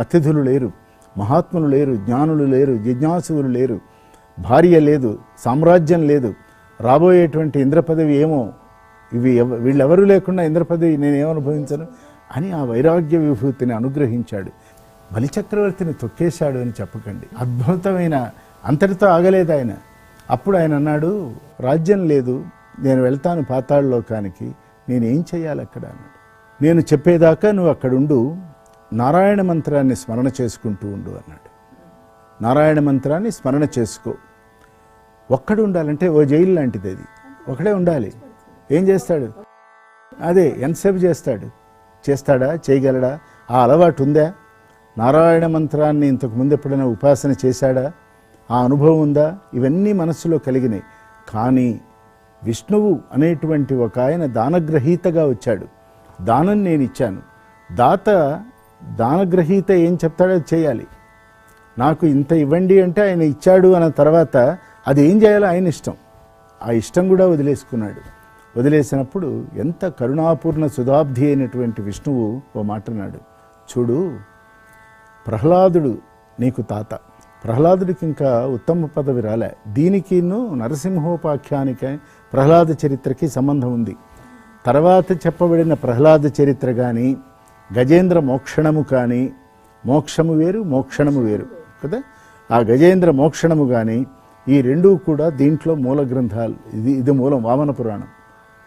Speaker 2: అతిథులు లేరు, మహాత్ములు లేరు, జ్ఞానులు లేరు, జిజ్ఞాసులు లేరు, భార్య లేదు, సామ్రాజ్యం లేదు, రాబోయేటువంటి ఇంద్రపదవి ఏమో, వీళ్ళెవరూ లేకుండా ఇంద్రపదవి నేనేమనుభవించను అని ఆ వైరాగ్య విభూతిని అనుగ్రహించాడు. బలిచక్రవర్తిని తొక్కేశాడు అని చెప్పకండి. అద్భుతమైన, అంతటితో ఆగలేదు ఆయన. అప్పుడు ఆయన అన్నాడు, రాజ్యం లేదు, నేను వెళ్తాను పాతాళలోకానికి, నేనేం చేయాలి అక్కడ అన్నాడు. నేను చెప్పేదాకా నువ్వు అక్కడుండు, నారాయణ మంత్రాన్ని స్మరణ చేసుకుంటూ ఉండు అన్నాడు. నారాయణ మంత్రాన్ని స్మరణ చేసుకో. ఒక్కడు ఉండాలంటే ఓ జైలు లాంటిది, అది ఒకడే ఉండాలి. ఏం చేస్తాడు? అదే ఎంతసేపు చేస్తాడా? చేయగలడా? ఆ అలవాటు ఉందా? నారాయణ మంత్రాన్ని ఇంతకు ముందు ఎప్పుడైనా ఉపాసన చేశాడా? ఆ అనుభవం ఉందా? ఇవన్నీ మనస్సులో కలిగినాయి. కానీ విష్ణువు అనేటువంటి ఒక ఆయన దానగ్రహీతగా వచ్చాడు. దానం నేను ఇచ్చాను. దానగ్రహీత ఏం చెప్తాడో అది చేయాలి. నాకు ఇంత ఇవ్వండి అంటే ఆయన ఇచ్చాడు అన్న తర్వాత అది ఏం చేయాలో ఆయన ఇష్టం. ఆ ఇష్టం కూడా వదిలేసుకున్నాడు. వదిలేసినప్పుడు ఎంత కరుణాపూర్ణ సుధాబ్ధి అయినటువంటి విష్ణువు ఓ మాట అన్నాడు, చూడు, ప్రహ్లాదుడు నీకు తాత. ప్రహ్లాదుడికి ఇంకా ఉత్తమ పదవి రాలే. దీనికి నరసింహోపాఖ్యానిక ప్రహ్లాద చరిత్రకి సంబంధం ఉంది. తర్వాత చెప్పబడిన ప్రహ్లాద చరిత్ర కానీ, గజేంద్ర మోక్షణము కానీ, మోక్షము వేరు మోక్షణము వేరు కదా, ఆ గజేంద్ర మోక్షణము కానీ ఈ రెండూ కూడా దీంట్లో మూల గ్రంథాలు. ఇది మూలం వామన పురాణం.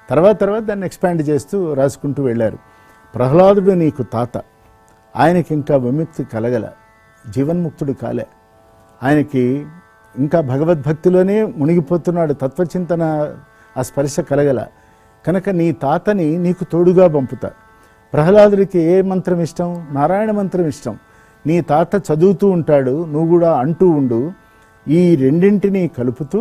Speaker 2: తర్వాత దాన్ని ఎక్స్పాండ్ చేస్తూ రాసుకుంటూ వెళ్ళారు. ప్రహ్లాదుడు నీకు తాత, ఆయనకి ఇంకా విముక్తి కలగల, జీవన్ముక్తుడు కాలే, ఆయనకి ఇంకా భగవద్భక్తిలోనే మునిగిపోతున్నాడు, తత్వచింతన ఆ స్పర్శ కలగల. కనుక నీ తాతని నీకు తోడుగా పంపుతా. ప్రహ్లాదుడికి ఏ మంత్రం ఇష్టం? నారాయణ మంత్రం ఇష్టం. నీ తాత చదువుతూ ఉంటాడు, నువ్వు కూడా అంటూ ఉండు. ఈ రెండింటినీ కలుపుతూ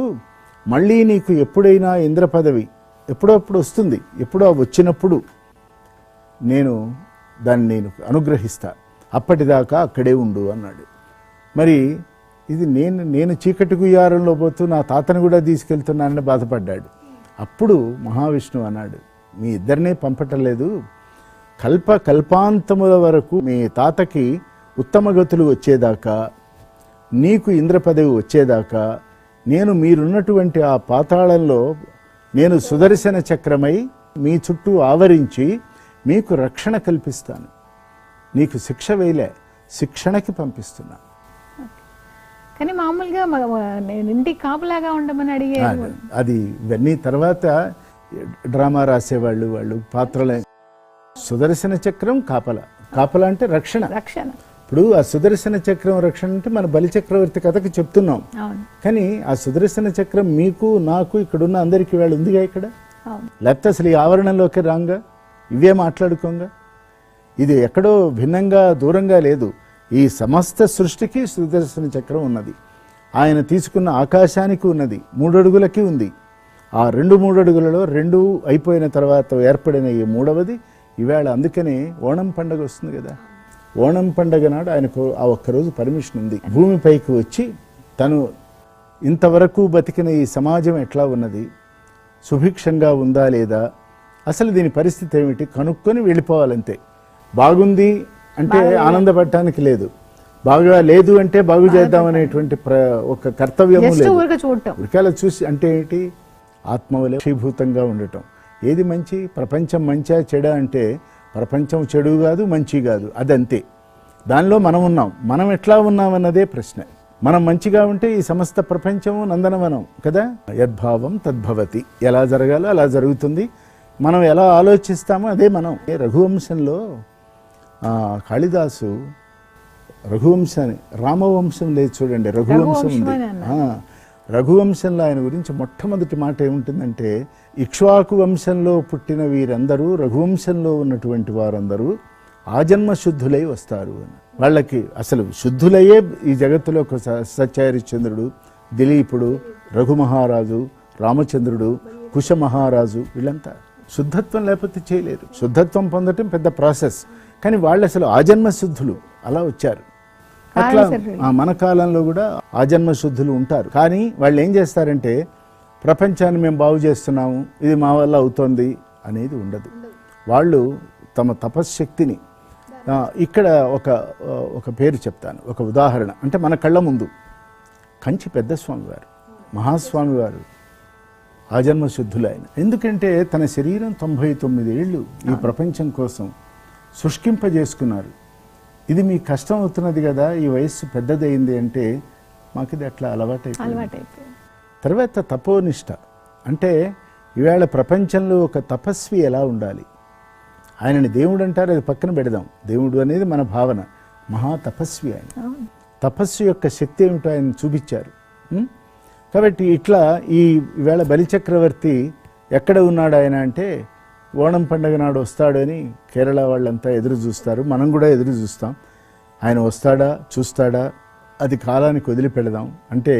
Speaker 2: మళ్ళీ నీకు ఎప్పుడైనా ఇంద్ర పదవి ఎప్పుడప్పుడు వస్తుంది, ఎప్పుడో వచ్చినప్పుడు దాన్ని అనుగ్రహిస్తా, అప్పటిదాకా అక్కడే ఉండు అన్నాడు. మరి ఇది నేను చీకటి గుయ్యారంలో పోతూ నా తాతను కూడా తీసుకెళ్తున్నానని బాధపడ్డాడు. అప్పుడు మహావిష్ణువు అన్నాడు, మీ ఇద్దరినే పంపటం లేదు, కల్పాంతముల వరకు మీ తాతకి ఉత్తమ గతులు వచ్చేదాకా, నీకు ఇంద్ర పదవి వచ్చేదాకా నేను మీరున్నటువంటి ఆ పాతాళంలో నేను సుదర్శన చక్రమై మీ చుట్టూ ఆవరించి మీకు రక్షణ కల్పిస్తాను. నీకు శిక్ష వేయలే, శిక్షణకి పంపిస్తున్నా.
Speaker 1: కానీ మామూలుగా నేను ఇంటికి కాపలాగా ఉండమని అడిగారు.
Speaker 2: అది ఇవన్నీ తర్వాత డ్రామా రాసేవాళ్ళు, వాళ్ళు పాత్రలే. సుదర్శన చక్రం కాపల అంటే రక్షణ. ఇప్పుడు ఆ సుదర్శన చక్రం రక్షణ అంటే మన బలిచక్రవర్తి కథకి చెప్తున్నాం. కానీ ఆ సుదర్శన చక్రం మీకు నాకు ఇక్కడున్న అందరికీ వేళ ఉందిగా ఇక్కడ. లేకపోతే అసలు ఈ ఆవరణలోకి రాంగా ఇవే మాట్లాడుకోంగా. ఇది ఎక్కడో భిన్నంగా దూరంగా లేదు. ఈ సమస్త సృష్టికి సుదర్శన చక్రం ఉన్నది. ఆయన తీసుకున్న ఆకాశానికి ఉన్నది, 3 అడుగులకి ఉంది. ఆ 3 అడుగులలో 2 అయిపోయిన తర్వాత ఏర్పడిన ఈ 3వది ఈవేళ. అందుకనే ఓణం పండగ వస్తుంది కదా. ఓణం పండగ నాడు ఆయనకు ఆ ఒక్కరోజు పర్మిషన్ ఉంది. భూమిపైకి వచ్చి తను ఇంతవరకు బతికిన ఈ సమాజం ఎట్లా ఉన్నది, సుభిక్షంగా ఉందా లేదా, అసలు దీని పరిస్థితి ఏమిటి కనుక్కొని వెళ్ళిపోవాలంతే. బాగుంది అంటే ఆనందపడటానికి లేదు, బాగా లేదు అంటే బాగు చేద్దామనేటువంటి ఒక కర్తవ్యము లేదు. ఉరికాల చూసి అంటే ఏంటి, ఆత్మవలే క్షీభూతంగా ఉండటం. ఏది మంచి, ప్రపంచం మంచా చెడా అంటే ప్రపంచం చెడు కాదు మంచి కాదు, అదంతే. దానిలో మనం ఉన్నాం, మనం ఎట్లా ఉన్నామన్నదే ప్రశ్న. మనం మంచిగా ఉంటే ఈ సమస్త ప్రపంచము నందనవనం కదా. యద్భావం తద్భవతి, ఎలా జరగాలో అలా జరుగుతుంది. మనం ఎలా ఆలోచిస్తామో అదే మనం. రఘువంశంలో కాళిదాసు రఘువంశాన్ని, రామవంశం లేదు చూడండి, రఘువంశం ఉంది. రఘువంశంలో ఆయన గురించి మొట్టమొదటి మాట ఏముంటుందంటే, ఇక్ష్వాకు వంశంలో పుట్టిన వీరందరూ, రఘువంశంలో ఉన్నటువంటి వారందరూ ఆజన్మ శుద్ధులై వస్తారు అని. వాళ్ళకి అసలు శుద్ధులయ్యే ఈ జగత్తులో ఒక సత్యహరిశ్చంద్రుడు, దిలీపుడు, రఘుమహారాజు, రామచంద్రుడు, కుశ మహారాజు, వీళ్ళంతా శుద్ధత్వం లేకపోతే చేయలేరు. శుద్ధత్వం పొందటం పెద్ద ప్రాసెస్. కానీ వాళ్ళు అసలు ఆజన్మ శుద్ధులు అలా వచ్చారు. అట్లా మన కాలంలో కూడా ఆజన్మ శుద్ధులు ఉంటారు. కానీ వాళ్ళు ఏం చేస్తారంటే, ప్రపంచాన్ని మేము బాగు చేస్తున్నాము, ఇది మా వల్ల అవుతోంది అనేది ఉండదు. వాళ్ళు తమ తపశ్శక్తిని, ఇక్కడ ఒక పేరు చెప్తాను, ఒక ఉదాహరణ. అంటే మన కళ్ళ ముందు కంచి పెద్ద స్వామి వారు, మహాస్వామి వారు ఆజన్మ శుద్ధులు ఆయన. ఎందుకంటే తన శరీరం 99 ఏళ్ళు ఈ ప్రపంచం కోసం శుష్కింపజేసుకున్నారు. ఇది మీకు కష్టం అవుతున్నది కదా, ఈ వయస్సు పెద్దదైంది అంటే, మాకు ఇది అట్లా అలవాటైపోయింది. తర్వాత తపోనిష్ట అంటే, ఈవేళ ప్రపంచంలో ఒక తపస్వి ఎలా ఉండాలి, ఆయనని దేవుడు అంటారు, అది పక్కన పెడదాం. దేవుడు అనేది మన భావన, మహా తపస్వి ఆయన. తపస్సు యొక్క శక్తి ఏమిటో ఆయన చూపించారు. కాబట్టి ఇట్లా ఈవేళ బలిచక్రవర్తి ఎక్కడ ఉన్నాడు ఆయన అంటే, ఓణం పండుగ నాడు వస్తాడని కేరళ వాళ్ళంతా ఎదురు చూస్తారు, మనం కూడా ఎదురు చూస్తాం. ఆయన వస్తాడా చూస్తాడా అది కాలానికి వదిలిపెడదాం అంటే,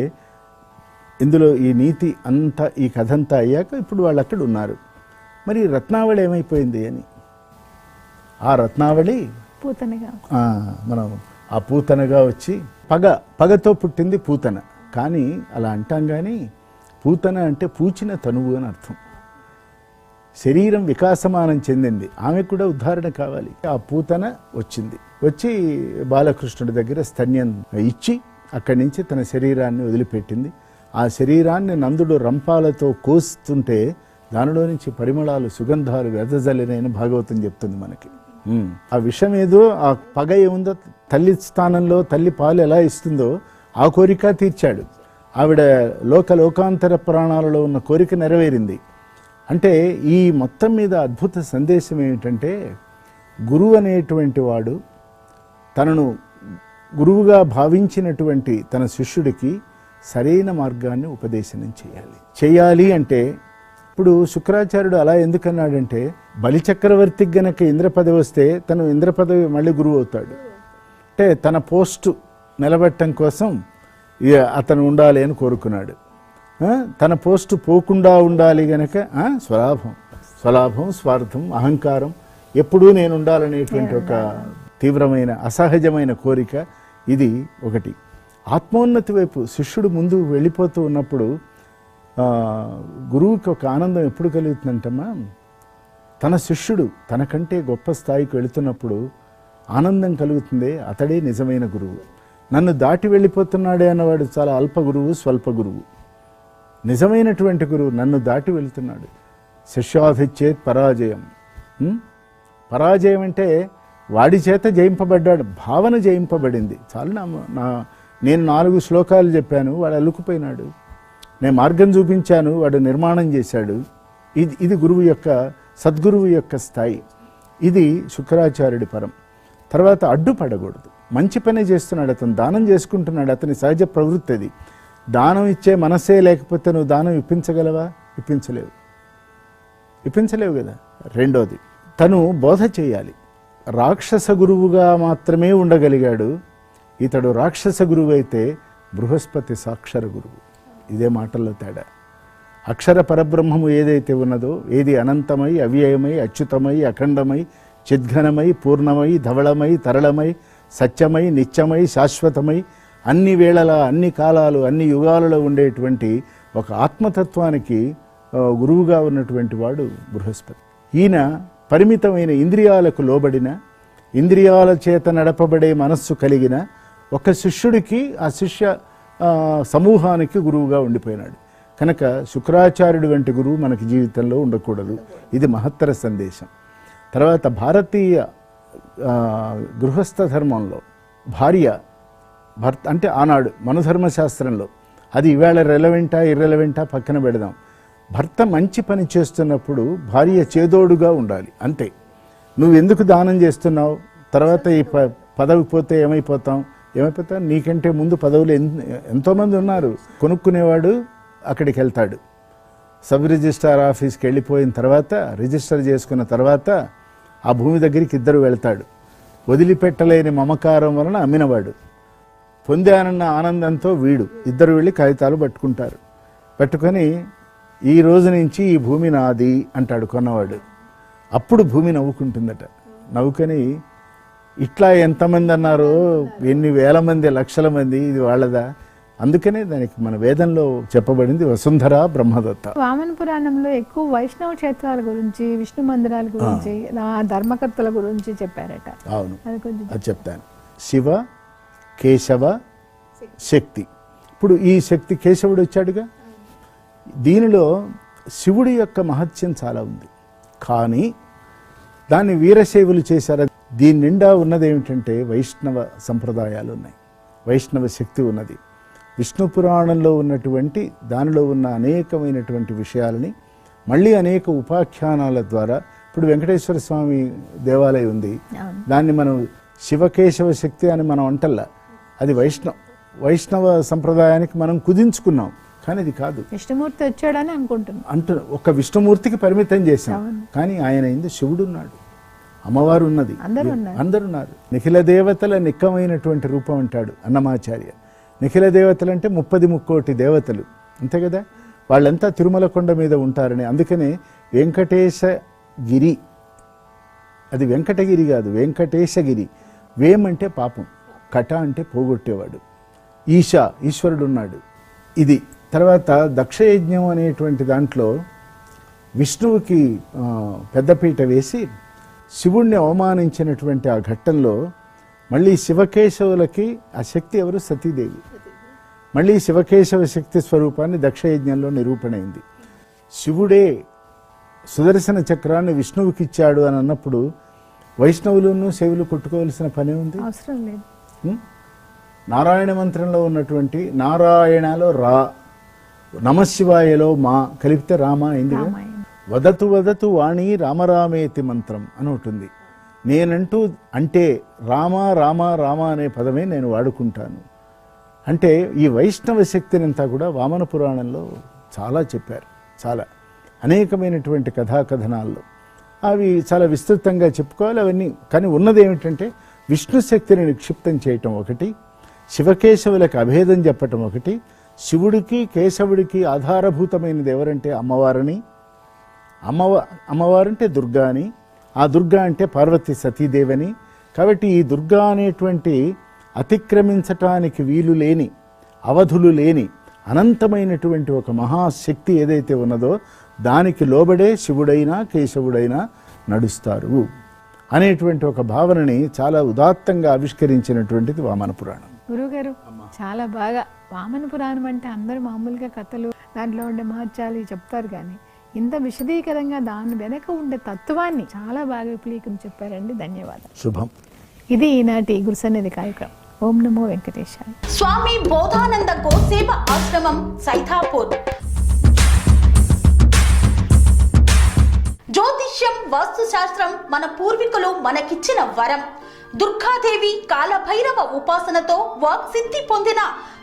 Speaker 2: ఇందులో ఈ నీతి అంతా, ఈ కథ అంతా అయ్యాక ఇప్పుడు వాళ్ళు అక్కడ ఉన్నారు. మరి రత్నావళి ఏమైపోయింది అని, ఆ రత్నావళి మనం ఆ పూతనగా వచ్చి, పగతో పుట్టింది పూతన. కానీ అలా అంటాం, కానీ పూతన అంటే పూచిన తనువు అని అర్థం. శరీరం వికాసమానం చెందింది, ఆమెకు కూడా ఉద్ధారణ కావాలి. ఆ పూతన వచ్చి బాలకృష్ణుడి దగ్గర స్తన్యం ఇచ్చి అక్కడి నుంచి తన శరీరాన్ని వదిలిపెట్టింది. ఆ శరీరాన్ని నందుడు రంపాలతో కోస్తుంటే దానిలో నుంచి పరిమళాలు, సుగంధాలు వెదజల్లినని భాగవతం చెప్తుంది మనకి. ఆ విషయం ఏదో, ఆ పగ ఏముందో, తల్లి స్థానంలో తల్లి పాలు ఎలా ఇస్తుందో ఆ కోరిక తీర్చాడు. ఆవిడ లోకాంతర ప్రాణాలలో ఉన్న కోరిక నెరవేరింది. అంటే ఈ మొత్తం మీద అద్భుత సందేశం ఏమిటంటే, గురువు అనేటువంటి వాడు తనను గురువుగా భావించినటువంటి తన శిష్యుడికి సరైన మార్గాన్ని ఉపదేశనం చేయాలి అంటే, ఇప్పుడు శుక్రాచార్యుడు అలా ఎందుకన్నాడంటే, బలిచక్రవర్తికి గనక ఇంద్ర పదవి వస్తే తను ఇంద్ర పదవి మళ్ళీ గురువు అవుతాడు. అంటే తన పోస్టు నిలబెట్టడం కోసం అతను ఉండాలి అని కోరుకున్నాడు. తన పోస్టు పోకుండా ఉండాలి గనక స్వలాభం, స్వార్థం, అహంకారం, ఎప్పుడూ నేను ఉండాలనేటువంటి ఒక తీవ్రమైన అసహజమైన కోరిక, ఇది ఒకటి. ఆత్మోన్నతి వైపు శిష్యుడు ముందు వెళ్ళిపోతూ ఉన్నప్పుడు గురువుకి ఒక ఆనందం ఎప్పుడు కలుగుతుందంటమ్మా, తన శిష్యుడు తనకంటే గొప్ప స్థాయికి వెళుతున్నప్పుడు ఆనందం కలుగుతుంది. అతడే నిజమైన గురువు. నన్ను దాటి వెళ్ళిపోతున్నాడే అన్నవాడు చాలా అల్ప గురువు, స్వల్ప గురువు. నిజమైనటువంటి గురువు నన్ను దాటి వెళ్తున్నాడు. శిష్యాధిచ్చేత్ పరాజయం. పరాజయం అంటే వాడి చేత జయింపబడ్డాడు, భావన జయింపబడింది. చాలా నేను 4 శ్లోకాలు చెప్పాను, వాడు అల్లుకుపోయినాడు. నేను మార్గం చూపించాను, వాడు నిర్మాణం చేశాడు. ఇది గురువు యొక్క, సద్గురువు యొక్క స్థాయి. ఇది శుక్రాచార్యుడి పరం. తర్వాత అడ్డుపడకూడదు, మంచి పనే చేస్తున్నాడు, అతను దానం చేసుకుంటున్నాడు, అతని సహజ ప్రవృత్తి అది. దానం ఇచ్చే మనసే లేకపోతే నువ్వు దానం ఇప్పించగలవా? ఇప్పించలేవు కదా. రెండోది, తను బోధ చేయాలి. రాక్షస గురువుగా మాత్రమే ఉండగలిగాడు. ఇతడు రాక్షస గురువు అయితే బృహస్పతి సాక్షర గురువు. ఇదే మాటల్లో తేడా. అక్షర పరబ్రహ్మము ఏదైతే ఉన్నదో, ఏది అనంతమై, అవ్యయమై, అచ్యుతమై, అఖండమై, చిద్ఘనమై, పూర్ణమై, ధవళమై, తరళమై, సత్యమై, నిత్యమై, శాశ్వతమై, అన్ని వేళల, అన్ని కాలాలు, అన్ని యుగాలలో ఉండేటువంటి ఒక ఆత్మతత్వానికి గురువుగా ఉన్నటువంటి వాడు బృహస్పతి. ఈయన పరిమితమైన ఇంద్రియాలకు లోబడిన, ఇంద్రియాల చేత నడపబడే మనస్సు కలిగిన ఒక శిష్యుడికి, ఆ శిష్య సమూహానికి గురువుగా ఉండిపోయినాడు. కనుక శుక్రాచార్యుడి వంటి గురువు మనకి జీవితంలో ఉండకూడదు. ఇది మహత్తర సందేశం. తర్వాత భారతీయ గృహస్థ ధర్మంలో భార్య భర్త అంటే ఆనాడు మనుధర్మశాస్త్రంలో, అది ఈవేళ రెలవెంటా ఇర్రెలవెంటా పక్కన పెడదాం, భర్త మంచి పని చేస్తున్నప్పుడు భార్య చేదోడుగా ఉండాలి అంతే. నువ్వు ఎందుకు దానం చేస్తున్నావు, తర్వాత ఈ పదవి పోతే ఏమైపోతావు, నీకంటే ముందు పదవులు ఎంతోమంది ఉన్నారు. కొనుక్కునేవాడు అక్కడికి వెళ్తాడు, సబ్ రిజిస్ట్రార్ ఆఫీస్కి వెళ్ళిపోయిన తర్వాత, రిజిస్టర్ చేసుకున్న తర్వాత ఆ భూమి దగ్గరికి ఇద్దరు వెళ్తాడు. వదిలిపెట్టలేని మమకారం వలన అమ్మినవాడు, పొందానన్న ఆనందంతో వీడు, ఇద్దరు వెళ్ళి కాగితాలు పట్టుకుంటారు. పట్టుకొని ఈ రోజు నుంచి ఈ భూమి నాది అంటాడు కొన్నవాడు. అప్పుడు భూమి నవ్వుకుంటుందట. నవ్వుకొని ఇట్లా ఎంతమంది అన్నారో, ఎన్ని వేల మంది, లక్షల మంది, ఇది వాళ్ళదా. అందుకనే దానికి మన వేదంలో చెప్పబడింది వసుంధర బ్రహ్మదత్త.
Speaker 1: వామన పురాణంలో ఎక్కువ వైష్ణవ క్షేత్రాల గురించి, విష్ణు మందిరాల గురించి, ధర్మకర్తల గురించి చెప్పారట.
Speaker 2: అవును, అది చెప్తాను. శివ, కేశవ, శక్తి. ఇప్పుడు ఈ శక్తి, కేశవుడు వచ్చాడుగా, దీనిలో శివుడి యొక్క మహత్యం చాలా ఉంది. కానీ దాన్ని వీరశైవులు చేశారు. దీని నిండా ఉన్నది ఏమిటంటే వైష్ణవ సంప్రదాయాలు ఉన్నాయి, వైష్ణవ శక్తి ఉన్నది. విష్ణు పురాణంలో ఉన్నటువంటి దానిలో ఉన్న అనేకమైనటువంటి విషయాలని మళ్ళీ అనేక ఉపాఖ్యానాల ద్వారా, ఇప్పుడు వెంకటేశ్వర స్వామి దేవాలయం ఉంది, దాన్ని మనం శివకేశవ శక్తి అని మనం అంటల్లా, అది వైష్ణవ సంప్రదాయానికి మనం కుదించుకున్నాం. కానీ అది కాదు,
Speaker 1: విష్ణుమూర్తి వచ్చాడని అనుకుంటున్నాం.
Speaker 2: ఒక విష్ణుమూర్తికి పరిమితం చేశాం. కానీ ఆయన ఇందు శివుడు ఉన్నాడు, అమ్మవారు ఉన్నది, అందరున్నారు. నిఖిల దేవతల నిక్కమైనటువంటి రూపం అంటాడు అన్నమాచార్య. నిఖిల దేవతలు అంటే 30 దేవతలు, అంతే కదా. వాళ్ళంతా తిరుమల కొండ మీద ఉంటారని. అందుకనే వెంకటేశగిరి, అది వెంకటగిరి కాదు, వెంకటేశగిరి. వేం అంటే పాపం, కట అంటే పోగొట్టేవాడు, ఈశ్వరుడు ఉన్నాడు. ఇది తర్వాత దక్షయజ్ఞం అనేటువంటి దాంట్లో విష్ణువుకి పెద్దపీట వేసి శివుణ్ణి అవమానించినటువంటి ఆ ఘట్టంలో మళ్ళీ శివకేశవులకి ఆ శక్తి ఎవరు, సతీదేవి. మళ్ళీ శివకేశవ శక్తి స్వరూపాన్ని దక్షయజ్ఞంలో నిరూపణైంది. శివుడే సుదర్శన చక్రాన్ని విష్ణువుకి ఇచ్చాడు అని అన్నప్పుడు వైష్ణవులను శైవులు కొట్టుకోవాల్సిన పనే ఉంది,
Speaker 1: అవసరం లేదు.
Speaker 2: నారాయణ మంత్రంలో ఉన్నటువంటి నారాయణలో రా, నమశివాయలో మా కలిపితే రామ అయింది. వదతు వదతు వాణి రామరామేతి మంత్రం అని ఉంటుంది. నేనంటూ అంటే రామ రామ రామ అనే పదమే నేను వాడుకుంటాను. అంటే ఈ వైష్ణవ శక్తినంతా కూడా వామన పురాణంలో చాలా చెప్పారు, చాలా అనేకమైనటువంటి కథాకథనాల్లో. అవి చాలా విస్తృతంగా చెప్పుకోవాలి అవన్నీ. కానీ ఉన్నది ఏమిటంటే విష్ణు శక్తిని నిక్షిప్తం చేయటం ఒకటి, శివకేశవులకు అభేదం చెప్పటం ఒకటి, శివుడికి కేశవుడికి ఆధారభూతమైనది ఎవరంటే అమ్మవారిని, అమ్మవారంటే దుర్గా అని, ఆ దుర్గా అంటే పార్వతి సతీదేవని. కాబట్టి ఈ దుర్గా అనేటువంటి అతిక్రమించటానికి వీలు లేని, అవధులు లేని అనంతమైనటువంటి ఒక మహాశక్తి ఏదైతే ఉన్నదో దానికి లోబడే శివుడైనా కేశవుడైనా నడుస్తారు అనేటువంటి ఒక భావనని చాలా ఉదాత్తంగా ఆవిష్కరించినటువంటిది వామన పురాణం.
Speaker 1: గురువుగారు చాలా బాగా, వామన పురాణం అంటే అందరూ మామూలుగా కథలు, దాంట్లో ఉండే మహత్యాలు చెప్తారు, కానీ ఇంత విశదీకరంగా దాని వెనక ఉండే తత్వాన్ని చాలా బాగా విపులీకరించి చెప్పారండి. ధన్యవాదాలు.
Speaker 2: శుభం.
Speaker 1: ఇది ఈనాటి గురుసన్నిధి కార్యక్రమం. ఓం నమో వెంకటేశాయ.
Speaker 3: స్వామి బోధానంద గోసేవ ఆశ్రమం, సైథాపూర్. జ్యోతిష్యం, వాస్తు శాస్త్రం మన పూర్వీకులు మనకిచ్చిన వరం. దుర్గాదేవి, కాలభైరవ ఉపాసనతో వాక్సిద్ధి పొందిన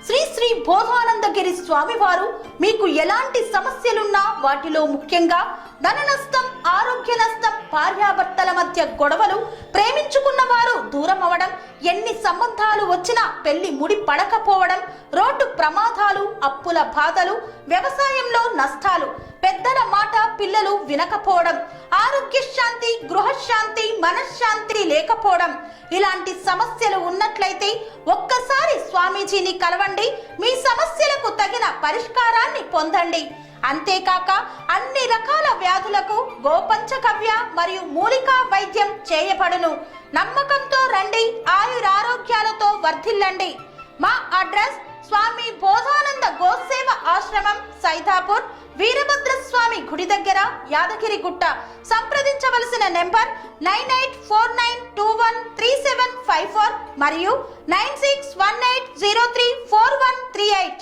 Speaker 3: శ్రీ శ్రీ బోధానందగిరి స్వామివారు మీకు ఎలాంటి సమస్యలున్నా, వాటిలో ముఖ్యంగా ధన నష్టం, ఆరోగ్య నష్టం, భార్యాభర్తల మధ్య గొడవలు, ప్రేమించ ప్రేమించుకున్న వారు దూరం అవడం, ఎన్ని సంబంధాలు వచ్చినా పెళ్లి ముడి పడకపోవడం, రోడ్డు ప్రమాదాలు, అప్పుల బాధలు, వ్యవసాయంలో నష్టాలు, పెద్దల మాట పిల్లలు వినకపోవడం, ఆరోగ్య శాంతి, గృహశాంతి, మనశ్శాంతి లేకపోవడం, ఇలాంటి సమస్యలు ఉన్నట్లయితే ఒక్కసారి స్వామీజీని కలవండి. మీ సమస్యలకు తగిన పరిష్కారాన్ని పొందండి. అంతేకాక అన్ని రకాల వ్యాధులకు గోపంచకవ్య మరియు మూలికా వైద్యం చేయబడును. నమ్మకంతో రండి, ఆయురారోగ్యాలతో వర్ధిల్లండి. మా అడ్రస్ స్వామి బోధానంద గోసేవ ఆశ్రమం, సైదాపూర్, వీరభద్రస్వామి గుడి దగ్గర, యాదగిరిగుట్ట. సంప్రదించవలసిన నెంబర్ 9849213754 మరియు 9618034138.